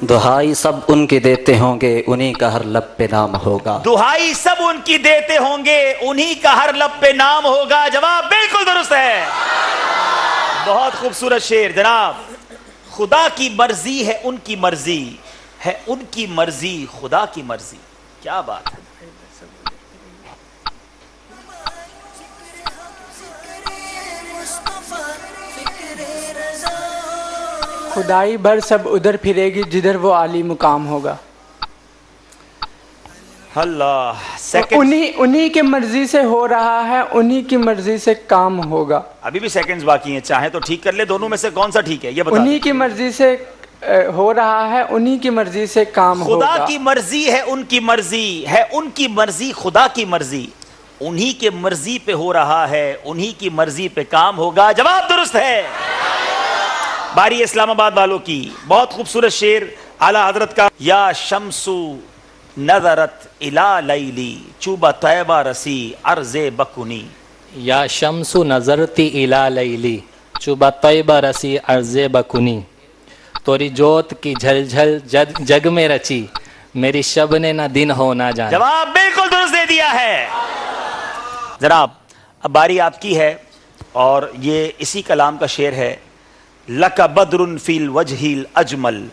دہائی سب ان کی دیتے ہوں گے، انہی کا ہر لب پہ نام ہوگا. دہائی سب ان کی دیتے ہوں گے، انہی کا ہر لب پہ نام ہوگا. جواب بالکل درست ہے. بہت خوبصورت شعر جناب. خدا کی مرضی ہے ان کی مرضی، ہے ان کی مرضی خدا کی مرضی. کیا بات ہے. خدائی بھر سب ادھر پھرے گی جدھر وہ عالی مقام ہوگا. اللہ انہی کی مرضی سے ہو رہا ہے، انہی کی مرضی سے کام ہوگا. ابھی بھی سیکنڈز باقی ہیں، چاہیں تو ٹھیک کر لے. دونوں میں سے کون سا ٹھیک ہے یہ بتا. انہی کی مرضی سے ہو رہا ہے، انہی کی مرضی سے کام ہوگا. خدا کی مرضی ہے ان کی مرضی، ہے ان کی مرضی خدا کی مرضی. انہی کے مرضی پہ ہو رہا ہے، انہی کی مرضی پہ کام ہوگا. جواب درست ہے. باری اسلام آباد والوں کی. بہت خوبصورت شعر اعلیٰ حضرت کا. یا شمسو نظرت الی لیلی، چوبہ طیبہ رسی عرض بکنی. یا شمس نظرتی الی لیلی، چوبہ طیبہ رسی عرض بکنی. توری جوت کی جھل جھل جگ میں رچی، میری شب نے نہ دن ہو نہ جانا. جواب بالکل درست دے دیا ہے. جناب اب باری آپ کی ہے، اور یہ اسی کلام کا شعر ہے. لک بدر فی الوجہ الاجمل،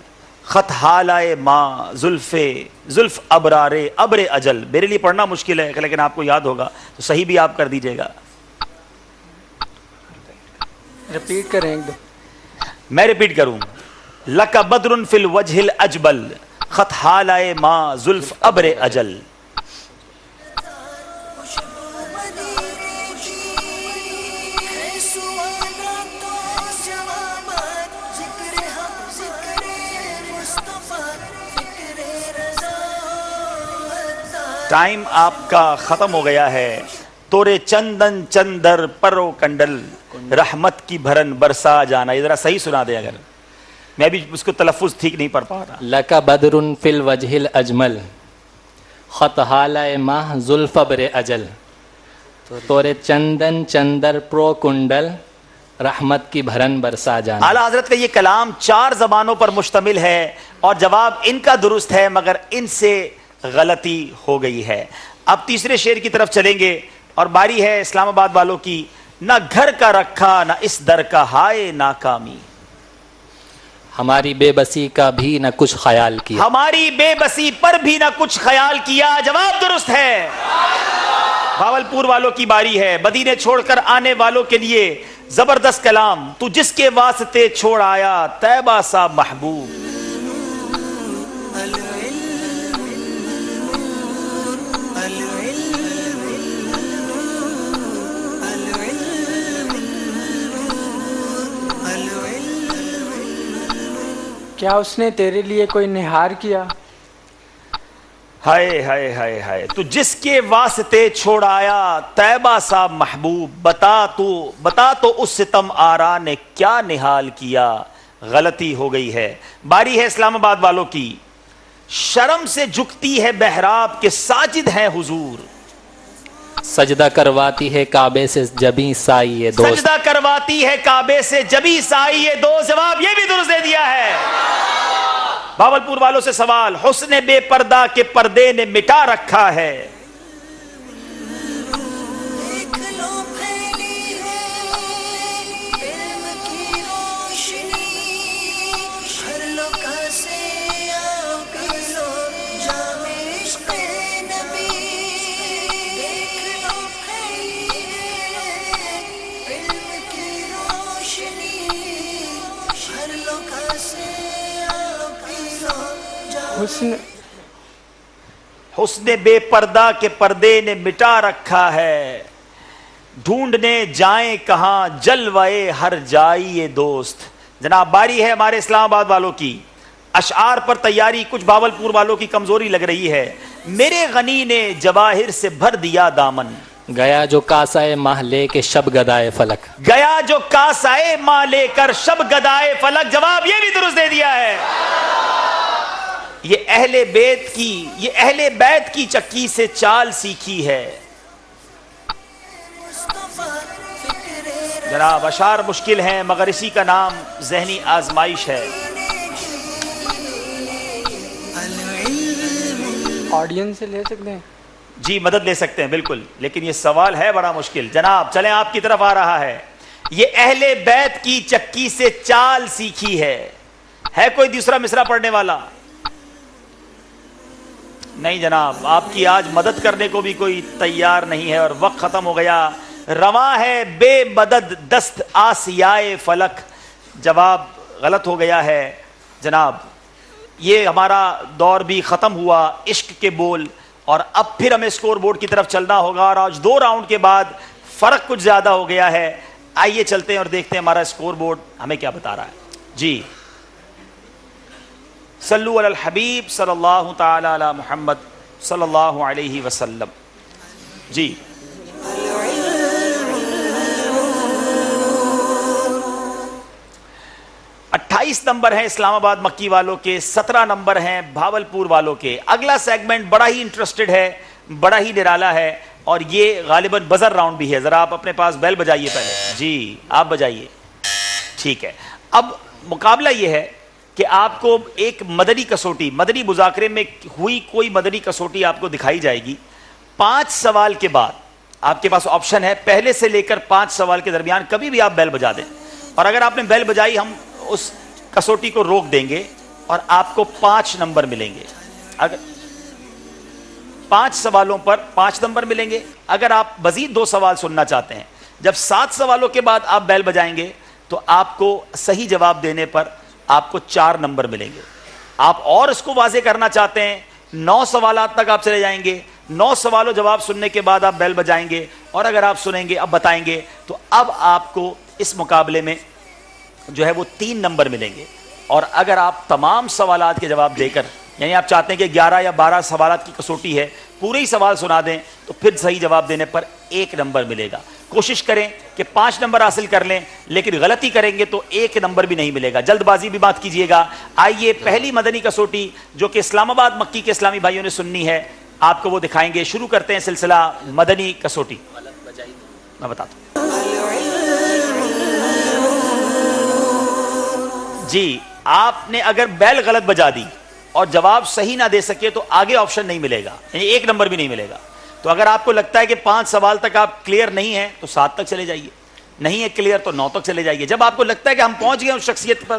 خط حالائے ماں زلف ابرارے ابر اجل. میرے لیے پڑھنا مشکل ہے لیکن آپ کو یاد ہوگا تو صحیح بھی آپ کر دیجئے گا. ریپیٹ کریں ایک دو. میں ریپیٹ کروں. لک بدر فی الوجہ الاجمل، خط حالائے ماں زلف ابر اجل. ٹائم آپ کا ختم ہو گیا ہے. تورے چندن چندر پرو کنڈل، رحمت کی بھرن برسا جانا. یہ ذرا صحیح سنا دے، اگر میں بھی اس کو تلفظ ٹھیک نہیں پڑھ پا رہا. لکا بدر فی الوجہ الاجمل، خط حالۂ ماہ زلف ابر اجل. تورے چندن چندر پرو کنڈل، رحمت کی بھرن برسا جانا. اعلیٰ حضرت کا یہ کلام 4 زبانوں پر مشتمل ہے، اور جواب ان کا درست ہے مگر ان سے غلطی ہو گئی ہے. اب تیسرے شعر کی طرف چلیں گے، اور باری ہے اسلام آباد والوں کی. نہ گھر کا رکھا نہ اس در کا ہائے ناکامی، ہماری بے بسی کا بھی نہ کچھ خیال کیا. ہماری بے بسی پر بھی نہ کچھ خیال کیا. جواب درست ہے. بھاولپور والوں کی باری ہے. مدینے چھوڑ کر آنے والوں کے لیے زبردست کلام، تو جس کے واسطے چھوڑ آیا طیبہ سا محبوب. کیا اس نے تیرے لیے کوئی نہار کیا؟ ہائے ہائے ہائے ہائے، تو جس کے واسطے چھوڑ آیا طیبہ سا محبوب، بتا تو اس ستم آرا نے کیا نہال کیا. غلطی ہو گئی ہے. باری ہے اسلام آباد والوں کی. شرم سے جھکتی ہے بہراب کہ ساجد ہیں حضور. سجدہ کرواتی ہے کعبے سے جبیں سائی دوست. سجدہ کرواتی ہے کعبے سے جبیں سائی دوست. جواب یہ بھی درست دے دیا ہے. بھاولپور والوں سے سوال، حسن بے پردہ کے پردے نے مٹا رکھا ہے. حسن بے پردہ کے پردے نے مٹا رکھا ہے. ڈھونڈنے جائیں کہاں جلوے ہر جائی دوست. جناب باری ہے ہمارے اسلام آباد والوں کی. اشعار پر تیاری کچھ بھاولپور والوں کی کمزوری لگ رہی ہے. میرے غنی نے جواہر سے بھر دیا دامن. گیا جو کاسائے ماہ لے کے شب گدائے فلک. گیا جو کاسائے ماہ لے کر شب گدائے فلک. جواب یہ بھی درست دے دیا ہے. یہ اہل بیت کی چکی سے چال سیکھی ہے. جناب اشعار مشکل ہیں مگر اسی کا نام ذہنی آزمائش ہے. آڈینس سے لے سکتے ہیں؟ جی مدد لے سکتے ہیں بالکل، لیکن یہ سوال ہے بڑا مشکل. جناب چلیں آپ کی طرف آ رہا ہے. یہ اہل بیت کی چکی سے چال سیکھی ہے کوئی دوسرا مصرع پڑھنے والا؟ نہیں جناب، آپ کی آج مدد کرنے کو بھی کوئی تیار نہیں ہے اور وقت ختم ہو گیا. رواں ہے بے مدد دست آسیائے فلک. جواب غلط ہو گیا ہے. جناب یہ ہمارا دور بھی ختم ہوا عشق کے بول، اور اب پھر ہمیں اسکور بورڈ کی طرف چلنا ہوگا. اور آج 2 راؤنڈ کے بعد فرق کچھ زیادہ ہو گیا ہے. آئیے چلتے ہیں اور دیکھتے ہیں ہمارا اسکور بورڈ ہمیں کیا بتا رہا ہے. جی صلو علی الحبیب صلی اللہ تعالی علی محمد صلی اللہ علیہ وسلم. جی 28 نمبر ہیں اسلام آباد مکی والوں کے، 17 نمبر ہیں بھاولپور والوں کے. اگلا سیگمنٹ بڑا ہی انٹرسٹڈ ہے، بڑا ہی نرالا ہے، اور یہ غالباً بزر راؤنڈ بھی ہے. ذرا آپ اپنے پاس بیل بجائیے پہلے. جی آپ بجائیے. ٹھیک ہے، اب مقابلہ یہ ہے کہ آپ کو ایک مدنی کسوٹی، مدنی مذاکرے میں ہوئی کوئی مدنی کسوٹی آپ کو دکھائی جائے گی. 5 سوال کے بعد آپ کے پاس آپشن ہے پہلے سے لے کر 5 سوال کے درمیان کبھی بھی آپ بیل بجا دیں، اور اگر آپ نے بیل بجائی ہم اس کسوٹی کو روک دیں گے اور آپ کو 5 نمبر ملیں گے. اگر 5 سوالوں پر 5 نمبر ملیں گے. اگر آپ مزید 2 سوال سننا چاہتے ہیں، جب 7 سوالوں کے بعد آپ بیل بجائیں گے تو آپ کو صحیح جواب دینے پر آپ کو 4 نمبر ملیں گے. آپ اور اس کو واضح کرنا چاہتے ہیں 9 سوالات تک آپ چلے جائیں گے. 9 سوالوں جواب سننے کے بعد آپ بیل بجائیں گے، اور اگر آپ سنیں گے اب بتائیں گے تو اب آپ کو اس مقابلے میں جو ہے وہ 3 نمبر ملیں گے. اور اگر آپ تمام سوالات کے جواب دے کر، یعنی آپ چاہتے ہیں کہ 11 یا 12 سوالات کی کسوٹی ہے، پورے ہی سوال سنا دیں تو پھر صحیح جواب دینے پر 1 نمبر ملے گا. کوشش کریں کہ 5 نمبر حاصل کر لیں، لیکن غلطی کریں گے تو 1 نمبر بھی نہیں ملے گا. جلد بازی بھی بات کیجیے گا. آئیے پہلی مدنی کسوٹی جو کہ اسلام آباد مکی کے اسلامی بھائیوں نے سننی ہے، آپ کو وہ دکھائیں گے. شروع کرتے ہیں سلسلہ مدنی کسوٹی. میں بتاتا ہوں. جی آپ نے اگر بیل غلط بجا دی اور جواب صحیح نہ دے سکے تو آگے آپشن نہیں ملے گا، یعنی 1 نمبر بھی نہیں ملے گا. تو اگر آپ کو لگتا ہے کہ 5 سوال تک آپ کلیئر نہیں ہیں تو 7 تک چلے جائیے، نہیں ہے کلیئر تو 9 تک چلے جائیے. جب آپ کو لگتا ہے کہ ہم پہنچ گئے اس شخصیت پر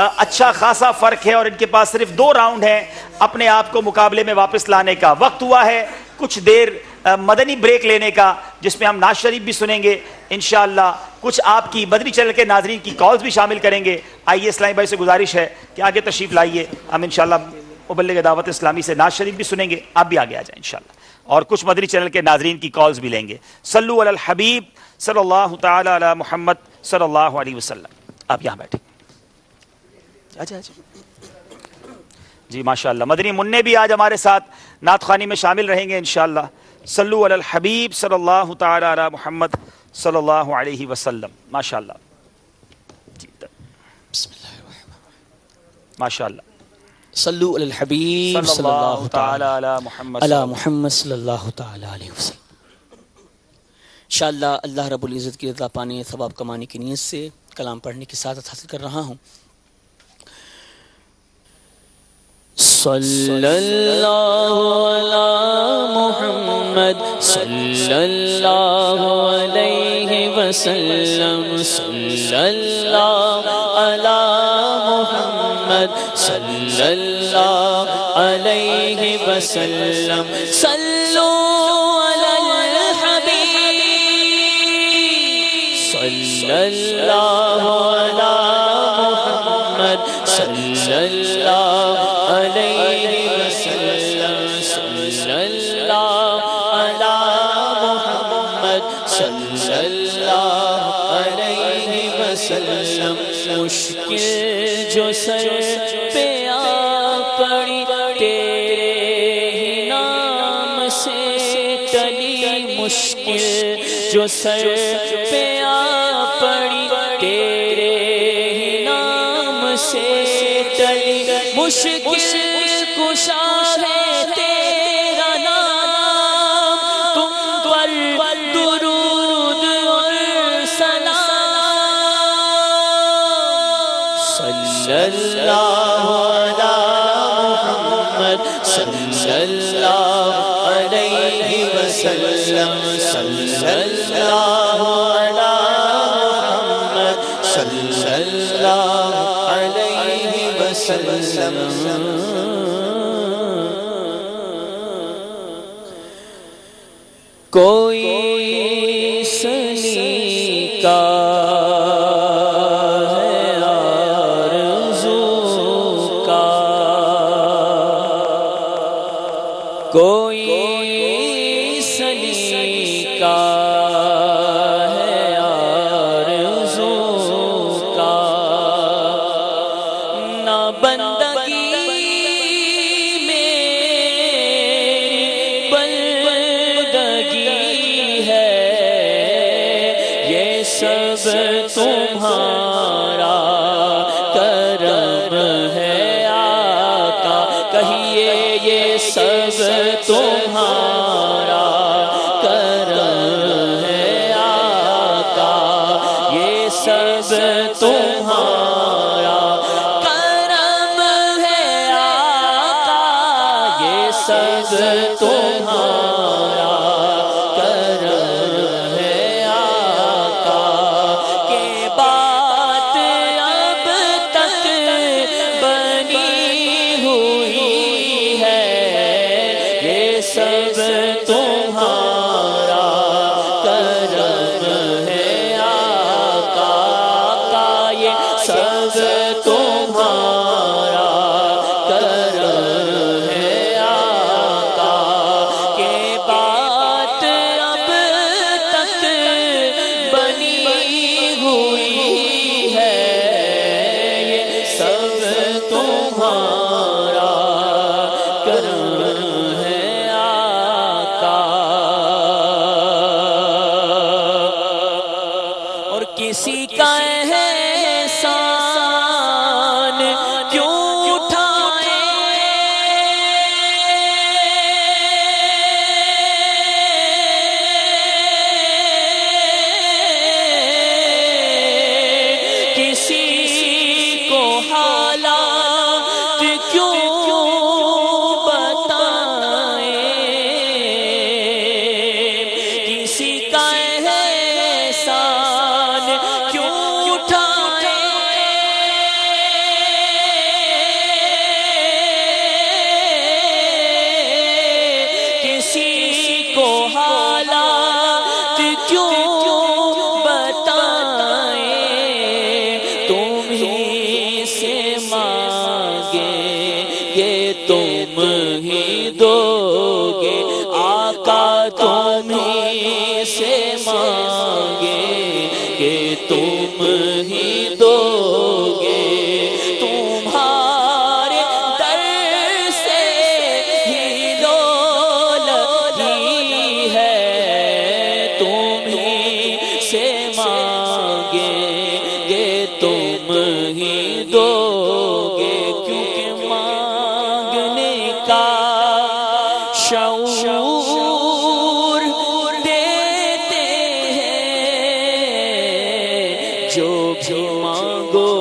اچھا خاصا فرق ہے اور ان کے پاس صرف 2 راؤنڈ ہیں اپنے آپ کو مقابلے میں واپس لانے کا. وقت ہوا ہے کچھ دیر مدنی بریک لینے کا جس میں ہم ناز شریف بھی سنیں گے انشاءاللہ. کچھ آپ کی مدنی چینل کے ناظرین کی کالز بھی شامل کریں گے. آئیے اسلامی بھائی سے گزارش ہے کہ آگے تشریف لائیے. ہم انشاءاللہ مبلغ دعوت اسلامی سے ناز شریف بھی سنیں گے. آپ بھی آگے آ جائیں انشاءاللہ اور کچھ مدنی چینل کے ناظرین کی کالز بھی لیں گے. صلو علی الحبیب صلی اللہ تعالی علی محمد صلی اللہ علیہ وسلم. آپ یہاں بیٹھیں. جی ماشاءاللہ مدنی منع بھی آج ہمارے ساتھ نعت خوانی میں شامل رہیں گے انشاءاللہ. صلو علی الحبیب صلی اللہ تعالی علی محمد صلی اللہ علیہ وسلم. ماشاءاللہ بسم اللہ الرحمن الرحیم. ماشاءاللہ. صلو علی الحبیب صلی اللہ تعالی علی محمد صلی اللہ تعالی علیہ وسلم. انشاءاللہ اللہ رب العزت کی رضا پانے ثواب کمانے کی نیت سے کلام پڑھنے کی سعادت حاصل کر رہا ہوں. صلی اللہ علی محمد صلی اللہ علیہ وسلم. صلی اللہ علی محمد صلی اللہ علیہ وسلم. صلو علی الحبیب صلی اللہ علی محمد صلی اللہ علیہ وسلم. صلی اللہ علی محمد صلی اللہ علیہ وسلم. مشکل جو سر پہ آ پڑی تیرے ہی نام سے ٹلی. مشکل جو سر پہ آ پڑی تیرے ہی نام سے ٹلی. مشکل کشا ہے تیرا نام تم پر درود اور سلام. صلی اللہ علی محمد صلی اللہ علیہ وسلم. صلی اللہ علی محمد صلی اللہ علیہ وسلم. کوئی سلیقہ ہے آرزو کا, کوئی سلیقہ ہے آرزو کا. نہ بندگی سب تمہارا کرم ہے آقا. کہیے یہ سب تمہارا کرم ہے آقا. یہ سب تمہارا کرم ہے آقا. یہ سب تمہارا سب تمہارا کرم ہے آقا. یہ سب تمہارا کرم ہے آقا. کہ بات اب تک بنی ہوئی ہے. یہ سب تمہارا کرم ہے. کسی کا احسان کیوں اٹھائے, کسی کو حالات کیوں بتائیں. کسی کا احسان کیوں حالات کیوں بتائیں، تم ہی سے مانگیں گے تم ہی دو گے، آقا تم ہی سے مانگیں گے تم ہی دو گے، تمہارے در سے ہی لولی ہے، تم ہی سے مانگیں گے تم ہی دو گے، کیونکہ مانگنے کا شعور دیتے ہیں، جو بھی مانگو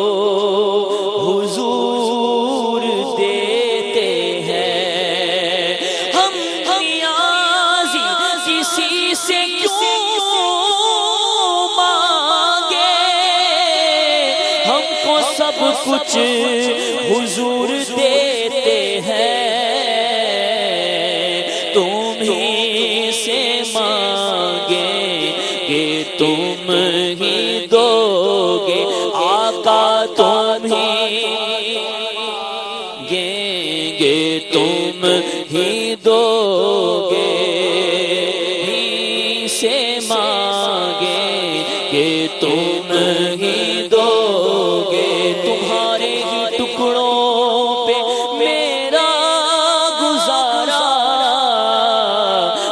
حضور دیتے ہیں، ہم نیازی کسی سے کیوں مانگے، ہم کو سب کچھ حضور دیتے ہیں، تم ہی سے مانگیں گے تم ہی دو گے، آقا تم ہی گیں گے تم ہی دو گے، ہی سے مانگیں گے تم ہی دو گے، تمہارے ہی ٹکڑوں پہ میرا گزارا،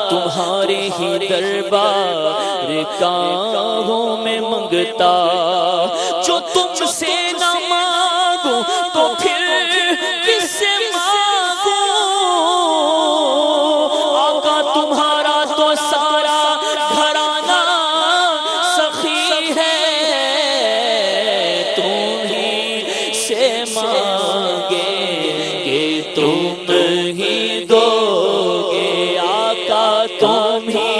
تمہارے ہی دربار کاہوں میں منگتا، جو تم سے نہ مانگو تو پھر کس سے مانگو، آقا تمہارا تو سارا گھرانہ سخی ہے، تم ہی سے مانگیں گے تم ہی دو گے، آقا تم ہی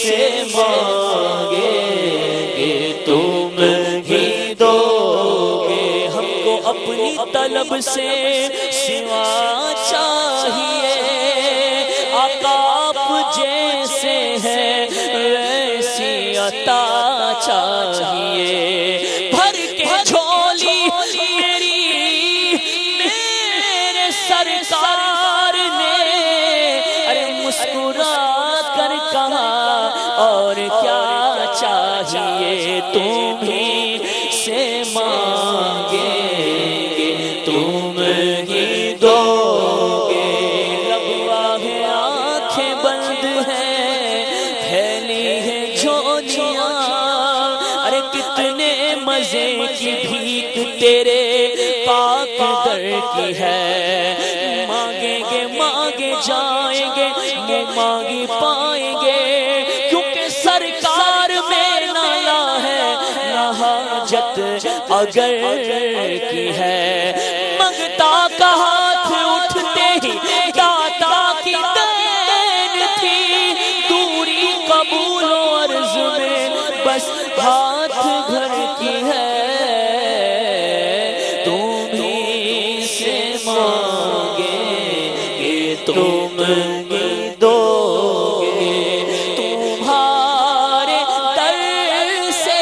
سے مانگیں گے تم ہی دو گے، ہم کو اپنی طلب سے سوا چاہیے، آقا آپ جیسے ہیں ویسی عطا چاہیے، بھر کے جھولی میری میرے سرکار نے، ارے مسکرا کر کہا اور کیا چاہیے، تم ہی سے مانگیں گے تم ہی دو گے، لبوا ہے آنکھیں بند ہیں، پھیلی ہے جھولیاں، ارے کتنے مزے کی بھیک تیرے پاک در کی ہے، مانگیں گے مانگے جائیں گے، منہ مانگی پائیں گے، کیونکہ سرکار میں نایا ہے نہ حاجت اگر کی ہے، منگتا کا ہاتھ اٹھتے ہی داتا کی دین تھی، دوری قبول و عرض میں بس ہاتھ گھر کی ہے، تم ہی سے مانگیں گے تم ہی دو گے، تمہارے در سے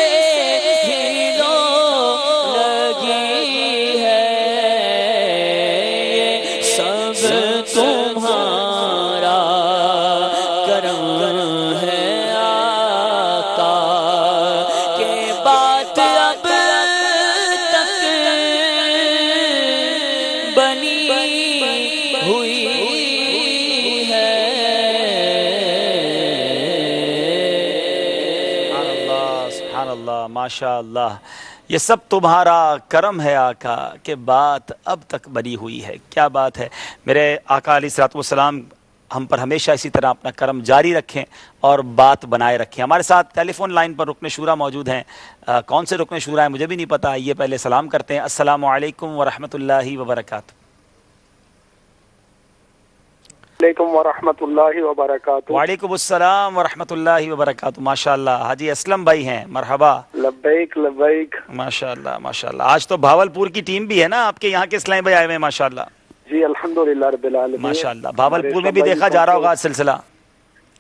ہی لگی ہے، یہ سب تمہارا کرم ہے آقا، کہ بات اب تک بنی ہوئی ہے۔ سبحان اللہ ماشاء اللہ، یہ سب تمہارا کرم ہے آقا کہ بات اب تک بنی ہوئی ہے۔ کیا بات ہے، میرے آقا علیہ الصلوۃ والسلام ہم پر ہمیشہ اسی طرح اپنا کرم جاری رکھیں اور بات بنائے رکھیں۔ ہمارے ساتھ ٹیلی فون لائن پر رکن شورا موجود ہیں، کون سے رکن شورا ہیں مجھے بھی نہیں پتا، یہ پہلے سلام کرتے ہیں۔ السلام علیکم ورحمۃ اللہ وبرکاتہ۔ علیکم ورحمۃ اللہ وبرکاتہ۔ وعلیکم السلام ورحمۃ اللہ وبرکاتہ۔ ماشاءاللہ حاجی اسلم بھائی ہیں، مرحبا۔ لبیک لبیک۔ ماشاءاللہ ماشاءاللہ، آج تو بھاولپور کی ٹیم بھی ہے نا آپ کے یہاں کے اسلام بھائی آئے ہوئے ہیں ماشاءاللہ۔ جی الحمدللہ رب العالمین۔ ماشاءاللہ، بھاولپور میں بھی دیکھا جا رہا ہوگا آج سلسلہ۔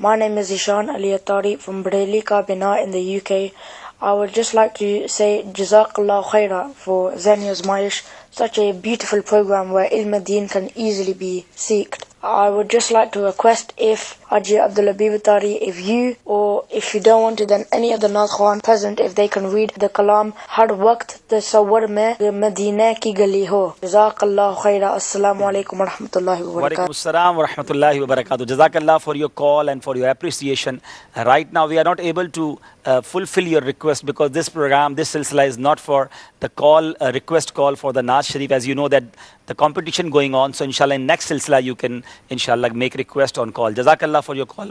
My name is Ishan Ali Attari from Bareilly Kabina in the UK. I would just like to say Jazakallah Khaira for Zenni Azmaish, such a beautiful program where ilm deen can easily be seeked. I would just like to request if Haji Abdul Habib Attari, if you or if you don't want to then any other Nadkhan present, if they can read the kalam Har Waqt Tasawwur Mein Madina Ki Gali Ho. Jazakallah Khaira. Assalamu alaikum wa rahmatullahi wa barakatuh. Walaikum assalam wa rahmatullahi wa barakatuh. Jazakallah for your call and for your appreciation. Right now we are not able to fulfill your request because this program, this silsila is not for the call, request call for the Naaz Sharif. As you know that the competition going on, so inshallah in next silsila you can inshallah make request on call. Jazakallah for your call.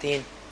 3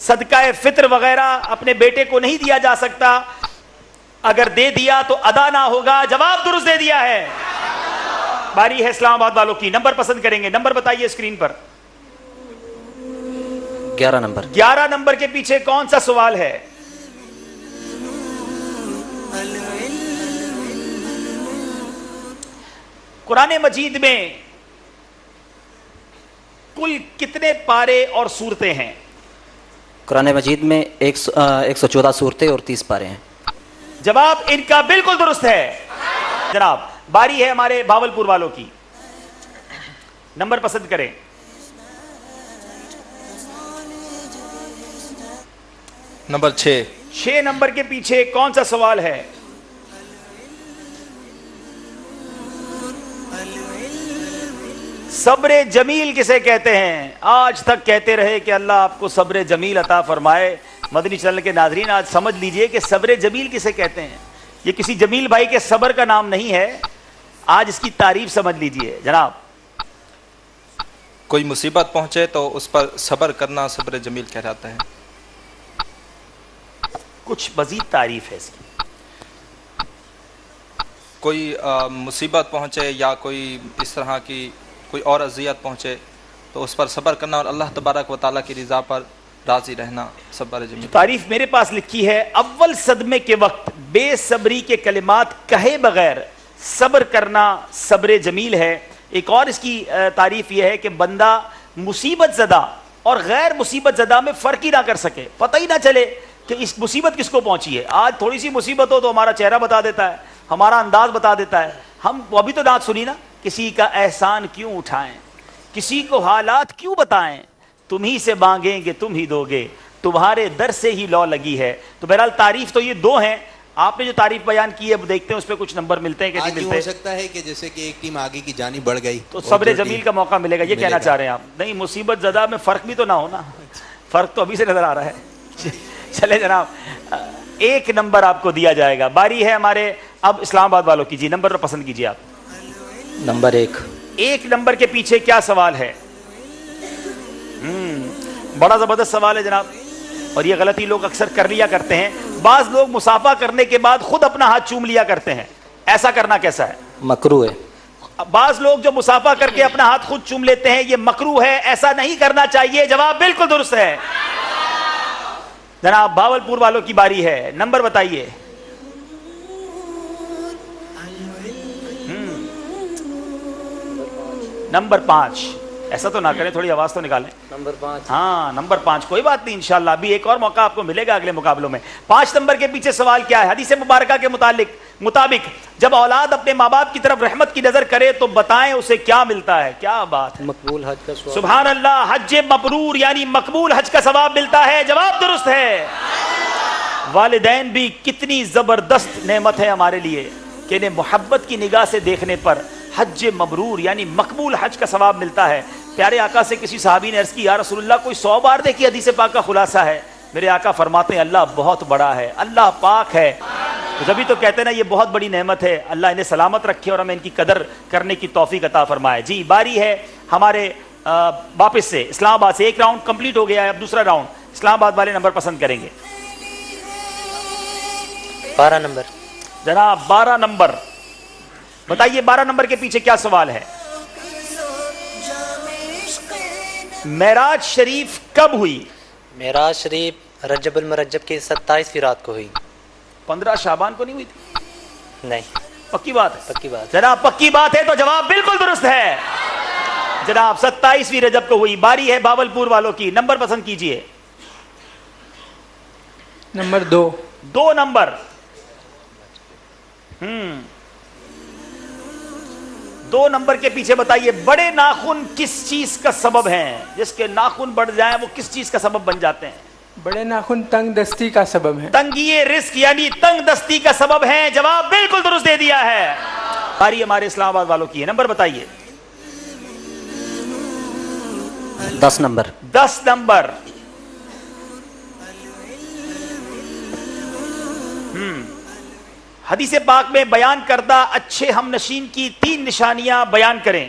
صدقہ فطر وغیرہ اپنے بیٹے کو نہیں دیا جا سکتا، اگر دے دیا تو ادا نہ ہوگا؟ جواب درست دے دیا ہے۔ باری ہے اسلام آباد والوں کی، نمبر پسند کریں گے، نمبر بتائیے اسکرین پر۔ 11 نمبر۔ 11 نمبر کے پیچھے کون سا سوال ہے؟ قرآن مجید میں کل کتنے پارے اور سورتیں ہیں؟ قرآن مجید میں 114 سورتیں اور 30 پارے ہیں۔ جواب ان کا بالکل درست ہے جناب۔ باری ہے ہمارے بھاولپور والوں کی، نمبر پسند کریں۔ نمبر 6۔ 6 نمبر کے پیچھے کون سا سوال ہے؟ صبر جمیل کسے کہتے ہیں؟ آج تک کہتے رہے کہ اللہ آپ کو صبر جمیل عطا فرمائے۔ مدنی چینل کے ناظرین آج سمجھ لیجئے کہ صبر جمیل کسے کہتے ہیں۔ یہ کسی جمیل بھائی کے صبر کا نام نہیں ہے، آج اس کی تعریف سمجھ لیجئے جناب۔ کوئی مصیبت پہنچے تو اس پر صبر کرنا صبر جمیل کہلاتا ہے۔ کچھ مزید تعریف ہے اس کی۔ کوئی مصیبت پہنچے یا کوئی اس طرح کی کوئی اور اذیت پہنچے تو اس پر صبر کرنا اور اللہ تبارک و تعالیٰ کی رضا پر راضی رہنا صبر جمیل۔ تعریف میرے پاس لکھی ہے، اول صدمے کے وقت بے صبری کے کلمات کہے بغیر صبر کرنا صبر جمیل ہے۔ ایک اور اس کی تعریف یہ ہے کہ بندہ مصیبت زدہ اور غیر مصیبت زدہ میں فرق ہی نہ کر سکے، پتہ ہی نہ چلے کہ اس مصیبت کس کو پہنچی ہے۔ آج تھوڑی سی مصیبت ہو تو ہمارا چہرہ بتا دیتا ہے، ہمارا انداز بتا دیتا ہے۔ ہم ابھی تو نعت سنی نا، کسی کا احسان کیوں اٹھائیں، کسی کو حالات کیوں بتائیں، تم ہی سے مانگیں گے تم ہی دو گے، تمہارے در سے ہی لو لگی ہے۔ تو بہرحال تعریف تو یہ دو ہیں، آپ نے جو تعریف بیان کی ہے دیکھتے ہیں اس پہ کچھ نمبر ملتے ہیں کہ نہیں ملتے۔ ہو سکتا ہے کہ جیسے کہ ایک ٹیم آگے کی جانب بڑھ گئی تو صبر جمیل کا موقع ملے گا، یہ کہنا چاہ رہے ہیں آپ؟ نہیں، مصیبت زدہ میں فرق بھی تو نہ ہونا، فرق تو ابھی سے نظر آ رہا ہے۔ چلے جناب، 1 نمبر آپ کو دیا جائے گا۔ باری ہے ہمارے اب اسلام آباد والوں کی، جی نمبر پسند کیجیے آپ۔ نمبر 1۔ 1 نمبر کے پیچھے کیا سوال ہے؟ بڑا زبردست سوال ہے جناب، اور یہ غلطی لوگ اکثر کر لیا کرتے ہیں۔ بعض لوگ مصافحہ کرنے کے بعد خود اپنا ہاتھ چوم لیا کرتے ہیں، ایسا کرنا کیسا ہے؟ مکروہ ہے۔ بعض لوگ جو مصافحہ کر کے اپنا ہاتھ خود چوم لیتے ہیں، یہ مکروہ ہے، ایسا نہیں کرنا چاہیے۔ جواب بالکل درست ہے جناب۔ بھاولپور والوں کی باری ہے، نمبر بتائیے۔ نمبر 5۔ ایسا تو نہ کریں، تھوڑی آواز تو نکالیں۔ نمبر 5۔ ہاں نمبر 5، کوئی بات نہیں، انشاءاللہ ابھی ایک اور موقع آپ کو ملے گا اگلے مقابلوں میں۔ 5 نمبر کے پیچھے سوال کیا ہے؟ حدیث مبارکہ کے مطابق جب اولاد اپنے ماں باپ کی طرف رحمت کی نظر کرے تو بتائیں اسے کیا ملتا ہے؟ کیا بات ہے، مقبول حج کا ثواب۔ سبحان اللہ، حج مبرور یعنی مقبول حج کا ثواب ملتا ہے۔ جواب درست ہے۔ والدین بھی کتنی زبردست نعمت ہے ہمارے لیے کہ انہیں محبت کی نگاہ سے دیکھنے پر حج مبرور یعنی مقبول حج کا ثواب ملتا ہے۔ پیارے آقا سے کسی صحابی نے عرض کی، یا رسول اللہ کوئی 100 بار دیکھی حدیث پاک کا خلاصہ ہے؟ میرے آقا فرماتے ہیں اللہ بہت بڑا ہے، اللہ پاک ہے، جبھی تو کہتے ہیں نا یہ بہت بڑی نعمت ہے۔ اللہ انہیں سلامت رکھے اور ہمیں ان کی قدر کرنے کی توفیق عطا فرمائے۔ جی باری ہے ہمارے واپس سے اسلام آباد سے، 1 راؤنڈ کمپلیٹ ہو گیا ہے، اب دوسرا راؤنڈ۔ اسلام آباد والے نمبر پسند کریں گے۔ 12 نمبر جناب 12 نمبر بتائیے، 12 نمبر کے پیچھے کیا سوال ہے؟ معراج شریف کب ہوئی؟ معراج شریف رجب المرجب کی 27ویں رات کو ہوئی۔ 15 شعبان کو نہیں ہوئی تھی؟ نہیں، پکی بات ہے؟ پکی بات جناب پکی بات ہے تو جواب بالکل درست ہے جناب، 27ویں رجب کو ہوئی۔ باری ہے بھاولپور والوں کی، نمبر پسند کیجئے۔ نمبر 2۔ 2 نمبر۔ 2 نمبر کے پیچھے بتائیے، بڑے ناخن کس چیز کا سبب ہیں؟ جس کے ناخن بڑھ جائیں وہ کس چیز کا سبب بن جاتے ہیں؟ بڑے ناخن تنگ دستی کا سبب ہے۔ تنگی رزق یعنی تنگ دستی کا سبب ہیں۔ جواب بالکل درست دے دیا ہے۔ باری ہمارے اسلام آباد والوں کی ہے، نمبر بتائیے۔ 10 نمبر۔ 10 نمبر۔ حدیث پاک میں بیان کردہ اچھے ہم نشین کی 3 نشانیاں بیان کریں۔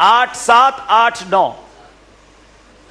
8789।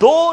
2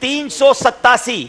387।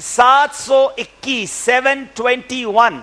721, 721,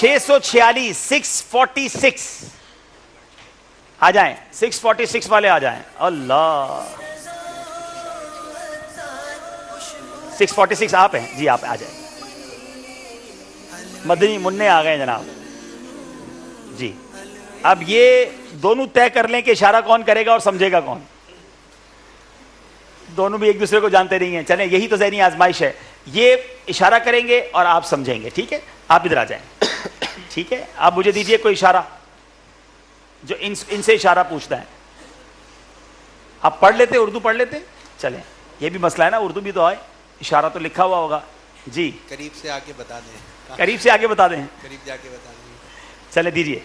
646 646 آ جائیں, 646 والے آ جائیں. اللہ 646 آپ ہیں جی, آپ آ جائیں. مدنی منع آ گئے جناب جی. اب یہ دونوں طے کر لیں کہ اشارہ کون کرے گا اور سمجھے گا کون. دونوں بھی ایک دوسرے کو جانتے نہیں ہیں. چلیں یہی تو ذہنی آزمائش ہے. یہ اشارہ کریں گے اور آپ سمجھیں گے. ٹھیک ہے, آپ ادھر آ جائیں. ٹھیک ہے, آپ مجھے دیجئے کوئی اشارہ جو ان سے اشارہ پوچھتا ہے. آپ پڑھ لیتے, اردو پڑھ لیتے. چلیں یہ بھی مسئلہ ہے نا, اردو بھی تو آئے, اشارہ تو لکھا ہوا ہوگا جی. قریب سے آ کے بتا دیں. قریب سے آگے بتا دیں. قریب جا کے بتا دیں. چلے دیجئے.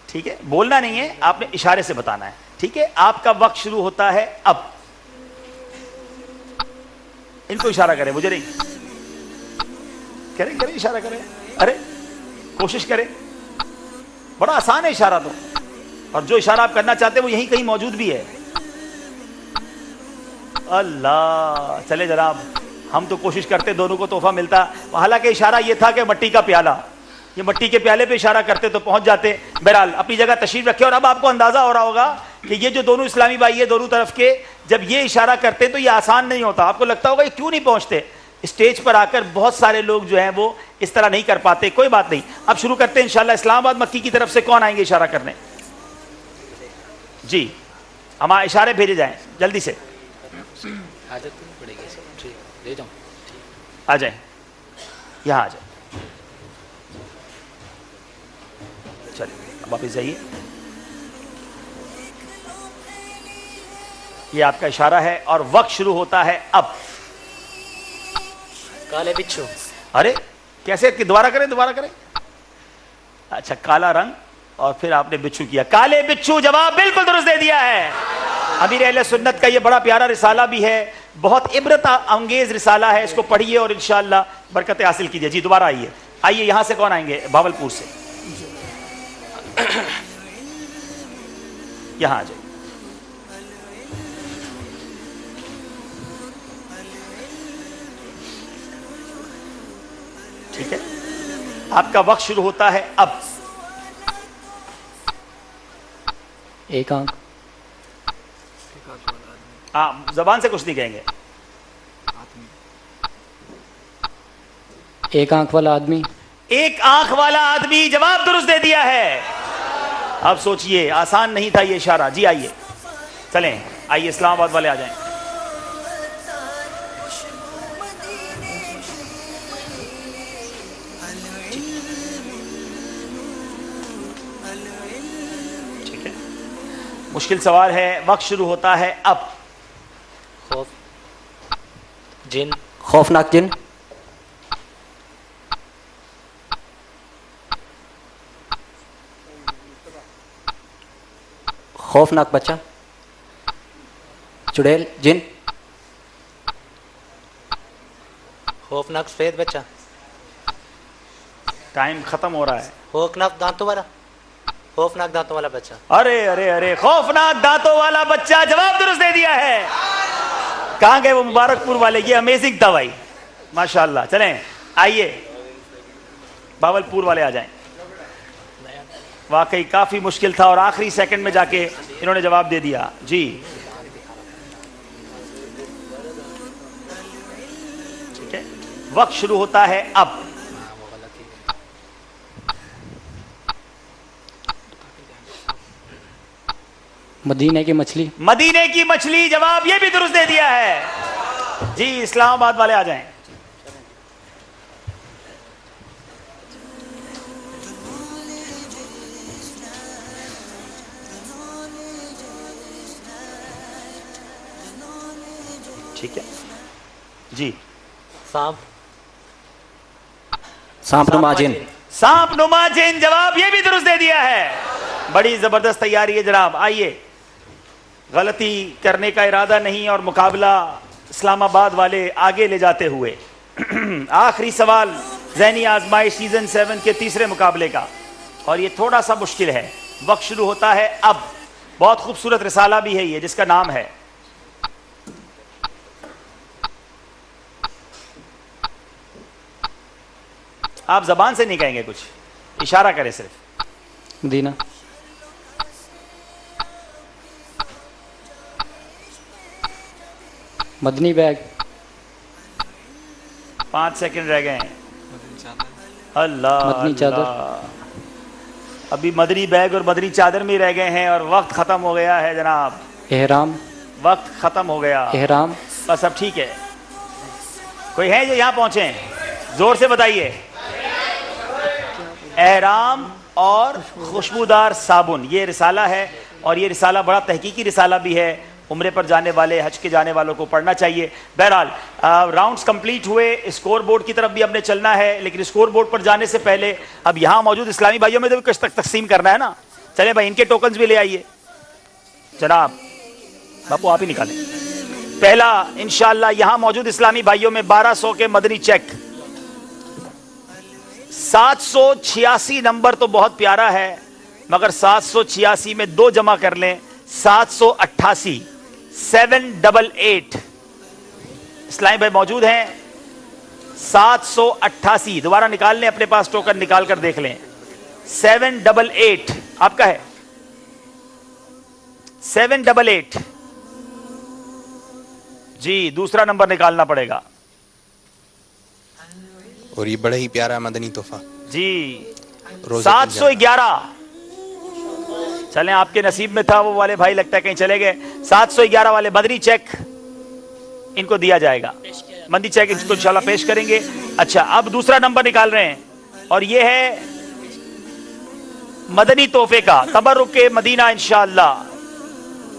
ٹھیک ہے, بولنا نہیں ہے, آپ نے اشارے سے بتانا ہے. ٹھیک ہے, آپ کا وقت شروع ہوتا ہے اب. ان کو اشارہ کریں, مجھے نہیں. کریں کریں اشارہ کریں. ارے کوشش کریں, بڑا آسان ہے اشارہ تو, اور جو اشارہ آپ کرنا چاہتے ہیں وہ یہیں کہیں موجود بھی ہے. اللہ, چلے جناب, ہم تو کوشش کرتے دونوں کو تحفہ ملتا. حالانکہ اشارہ یہ تھا کہ مٹی کا پیالہ, یہ مٹی کے پیالے پہ اشارہ کرتے تو پہنچ جاتے. بہرحال اپنی جگہ تشریف رکھے. اور اب آپ کو اندازہ ہو رہا ہوگا کہ یہ جو دونوں اسلامی بھائی ہیں دونوں طرف کے, جب یہ اشارہ کرتے تو یہ آسان نہیں ہوتا. آپ کو لگتا ہوگا یہ کیوں نہیں پہنچتے. اسٹیج پر آ کر بہت سارے لوگ جو ہیں وہ اس طرح نہیں کر پاتے. کوئی بات نہیں, اب شروع کرتے ہیں انشاءاللہ. اسلام آباد مکی کی طرف سے کون آئیں گے اشارہ کرنے جی؟ ہمارے اشارے بھیجے جائیں جلدی سے. آ جائیں, یہاں آ جائیں. چلیے واپس جائیے. یہ آپ کا اشارہ ہے اور وقت شروع ہوتا ہے اب. کالے بچھو. ارے کیسے, دوبارہ کریں دوبارہ کریں. اچھا, کالا رنگ اور پھر آپ نے بچھو کیا. کالے بچھو, جواب بالکل درست دے دیا ہے. امیر اہل سنت کا یہ بڑا پیارا رسالہ بھی ہے, بہت عبرت انگیز رسالہ ہے. اس کو پڑھیے اور انشاءاللہ برکتیں حاصل کیجیے. جی دوبارہ آئیے. آئیے, یہاں سے کون آئیں گے؟ بھاولپور سے. یہاں آ جائیں. ٹھیک ہے, آپ کا وقت شروع ہوتا ہے اب. ایک آنکھ. ہاں, زبان سے کچھ نہیں کہیں گے. ایک آنکھ والا آدمی. ایک آنکھ والا آدمی, جواب درست دے دیا ہے. اب سوچئے, آسان نہیں تھا یہ اشارہ. جی آئیے, چلیں آئیے, اسلام آباد والے آ جائیں. ٹھیک ہے, مشکل سوال ہے. وقت شروع ہوتا ہے اب. خوف, جن. خوفناک جن. خوفناک بچہ. چڑیل جن. خوفناک سفید بچہ. ٹائم ختم ہو رہا ہے. خوفناک دانتوں والا. خوفناک دانتوں والا بچہ. ارے ارے ارے, خوفناک دانتوں والا بچہ, جواب درست دے دیا ہے. کہاں گئے وہ مبارک پور والے؟ یہ امیزنگ تھا بھائی, ماشاءاللہ. چلیں آئیے, بھاولپور والے آ جائیں. واقعی کافی مشکل تھا اور آخری سیکنڈ میں جا کے انہوں نے جواب دے دیا. جی ٹھیک ہے, وقت شروع ہوتا ہے اب. مدینے کی مچھلی. مدینے کی مچھلی, جواب یہ بھی درست دے دیا ہے. جی اسلام آباد والے آ جائیں. ٹھیک ہے جی. سانپ. سانپ نما جن. سانپ نما جن, جواب یہ بھی درست دے دیا ہے. بڑی زبردست تیاری ہے جناب. آئیے, غلطی کرنے کا ارادہ نہیں اور مقابلہ اسلام آباد والے آگے لے جاتے ہوئے. آخری سوال ذہنی آزمائش سیزن 7 کے تیسرے مقابلے کا, اور یہ تھوڑا سا مشکل ہے. وقت شروع ہوتا ہے اب. بہت خوبصورت رسالہ بھی ہے یہ, جس کا نام ہے آپ زبان سے نہیں کہیں گے کچھ, اشارہ کریں صرف. مدینہ. مدنی بیگ. 5 سیکنڈ رہ گئے ہیں. اللہ مدنی چادر. ابھی مدنی بیگ اور مدنی چادر میں رہ گئے ہیں اور وقت ختم ہو گیا ہے جناب. احرام. وقت ختم ہو گیا. احرام. بس اب ٹھیک ہے. کوئی ہے جو یہاں پہنچے ہیں؟ زور سے بتائیے. احرام اور خوشبودار صابن, یہ رسالہ ہے, اور یہ رسالہ بڑا تحقیقی رسالہ بھی ہے. عمرے پر جانے والے, حج کے جانے والوں کو پڑھنا چاہیے. بہرحال راؤنڈز کمپلیٹ ہوئے, اسکور بورڈ کی طرف بھی ہم نے چلنا ہے, لیکن اسکور بورڈ پر جانے سے پہلے اب یہاں موجود اسلامی بھائیوں میں تو کچھ تک تقسیم کرنا ہے نا. چلیں بھائی, ان کے ٹوکنز بھی لے آئیے. جناب باپو آپ ہی نکالیں. پہلا انشاءاللہ یہاں موجود اسلامی بھائیوں میں 1200 کے مدنی چیک. 786 نمبر تو بہت پیارا ہے, مگر 786 میں 2 جمع کر لیں, 788. 788 اسلامی بھائی موجود ہیں. 788 دوبارہ نکال لیں, اپنے پاس ٹوکن نکال کر دیکھ لیں. 788 آپ کا ہے. 788 جی, دوسرا نمبر نکالنا پڑے گا. اور یہ بڑا ہی پیارا مدنی تحفہ جی. 711 چلیں, آپ کے نصیب میں تھا وہ والے بھائی, لگتا ہے کہیں چلے گئے. 711 والے مدنی چیک ان کو دیا جائے گا. مدنی چیک ان کو انشاءاللہ پیش کریں گے. اچھا, اب دوسرا نمبر نکال رہے ہیں, اور یہ ہے مدنی تحفے کا تبرک مدینہ انشاءاللہ,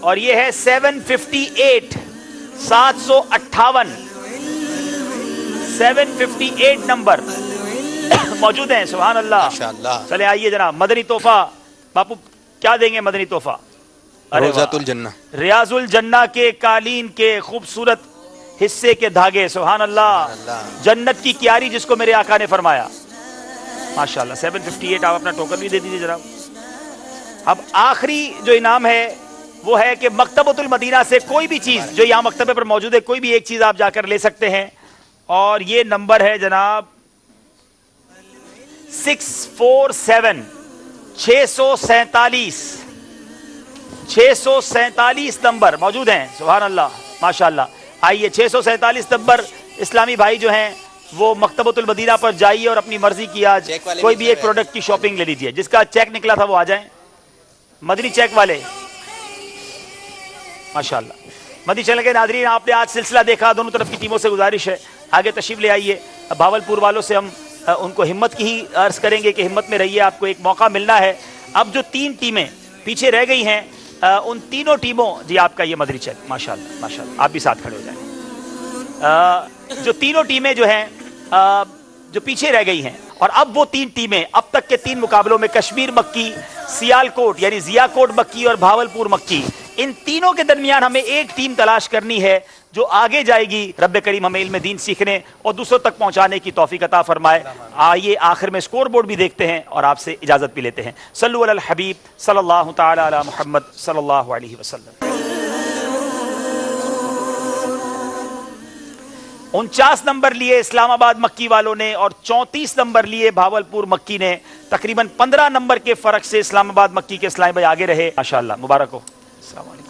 اور یہ ہے 758. 758 758 نمبر موجود ہیں. سبحان اللہ. چلے آئیے جناب, مدنی تحفہ. باپو کیا دیں گے مدنی تحفہ؟ روضۃ الجنہ, ریاض الجنہ کے قالین کے خوبصورت حصے کے دھاگے. سبحان اللہ. جنت کی کیاری جس کو میرے آقا نے فرمایا. ماشاءاللہ. 758 آپ اپنا ٹوکن بھی دے دیجیے جناب. اب آخری جو انعام ہے وہ ہے کہ مکتبۃ المدینہ سے کوئی بھی چیز جو یہاں مکتبے پر موجود ہے, کوئی بھی ایک چیز آپ جا کر لے سکتے ہیں. اور یہ نمبر ہے جناب 647. 647 647 نمبر موجود ہیں. سبحان اللہ ماشاءاللہ. آئیے 647 نمبر اسلامی بھائی جو ہیں وہ مکتبۃ المدینہ پر جائیے اور اپنی مرضی کی آج کوئی بھی ایک پروڈکٹ کی شاپنگ لے لیجیے. جس کا چیک نکلا تھا وہ آ جائیں. مدنی چیک والے ماشاءاللہ. مدنی چینل کے ناظرین, آپ نے آج سلسلہ دیکھا. دونوں طرف کی ٹیموں سے گزارش ہے آگے تشریف لے آئیے. بھاولپور والوں سے ہم ان کو ہمت کی ہی عرض کریں گے کہ ہمت میں رہیے, آپ کو ایک موقع ملنا ہے. اب جو 3 ٹیمیں پیچھے رہ گئی ہیں, ان تینوں ٹیموں, جی آپ کا یہ مدنی چیک ماشاءاللہ ماشاءاللہ, آپ بھی ساتھ کھڑے ہو جائیں. جو تینوں ٹیمیں جو ہیں جو پیچھے رہ گئی ہیں, اور اب وہ 3 ٹیمیں اب تک کے 3 مقابلوں میں کشمیر مکی, سیال کوٹ یعنی ضیا کوٹ مکی اور بھاولپور مکی, ان تینوں کے درمیان ہمیں ایک ٹیم تلاش کرنی ہے جو آگے جائے گی. رب کریم ہمیں علم دین سیکھنے اور دوسروں تک پہنچانے کی توفیق عطا فرمائے. آئیے آخر میں اسکور بورڈ بھی دیکھتے ہیں اور آپ سے اجازت بھی لیتے ہیں. صلو علی الحبیب صلی اللہ تعالی علی محمد صلی اللہ علیہ وسلم. 49 نمبر لیے اسلام آباد مکی والوں نے اور 34 نمبر لیے بھاولپور مکی نے. تقریباً 15 نمبر کے فرق سے اسلام آباد مکی کے اسلامی بھائی آگے رہے. ماشاءاللہ, مبارک ہو. السلام علیکم.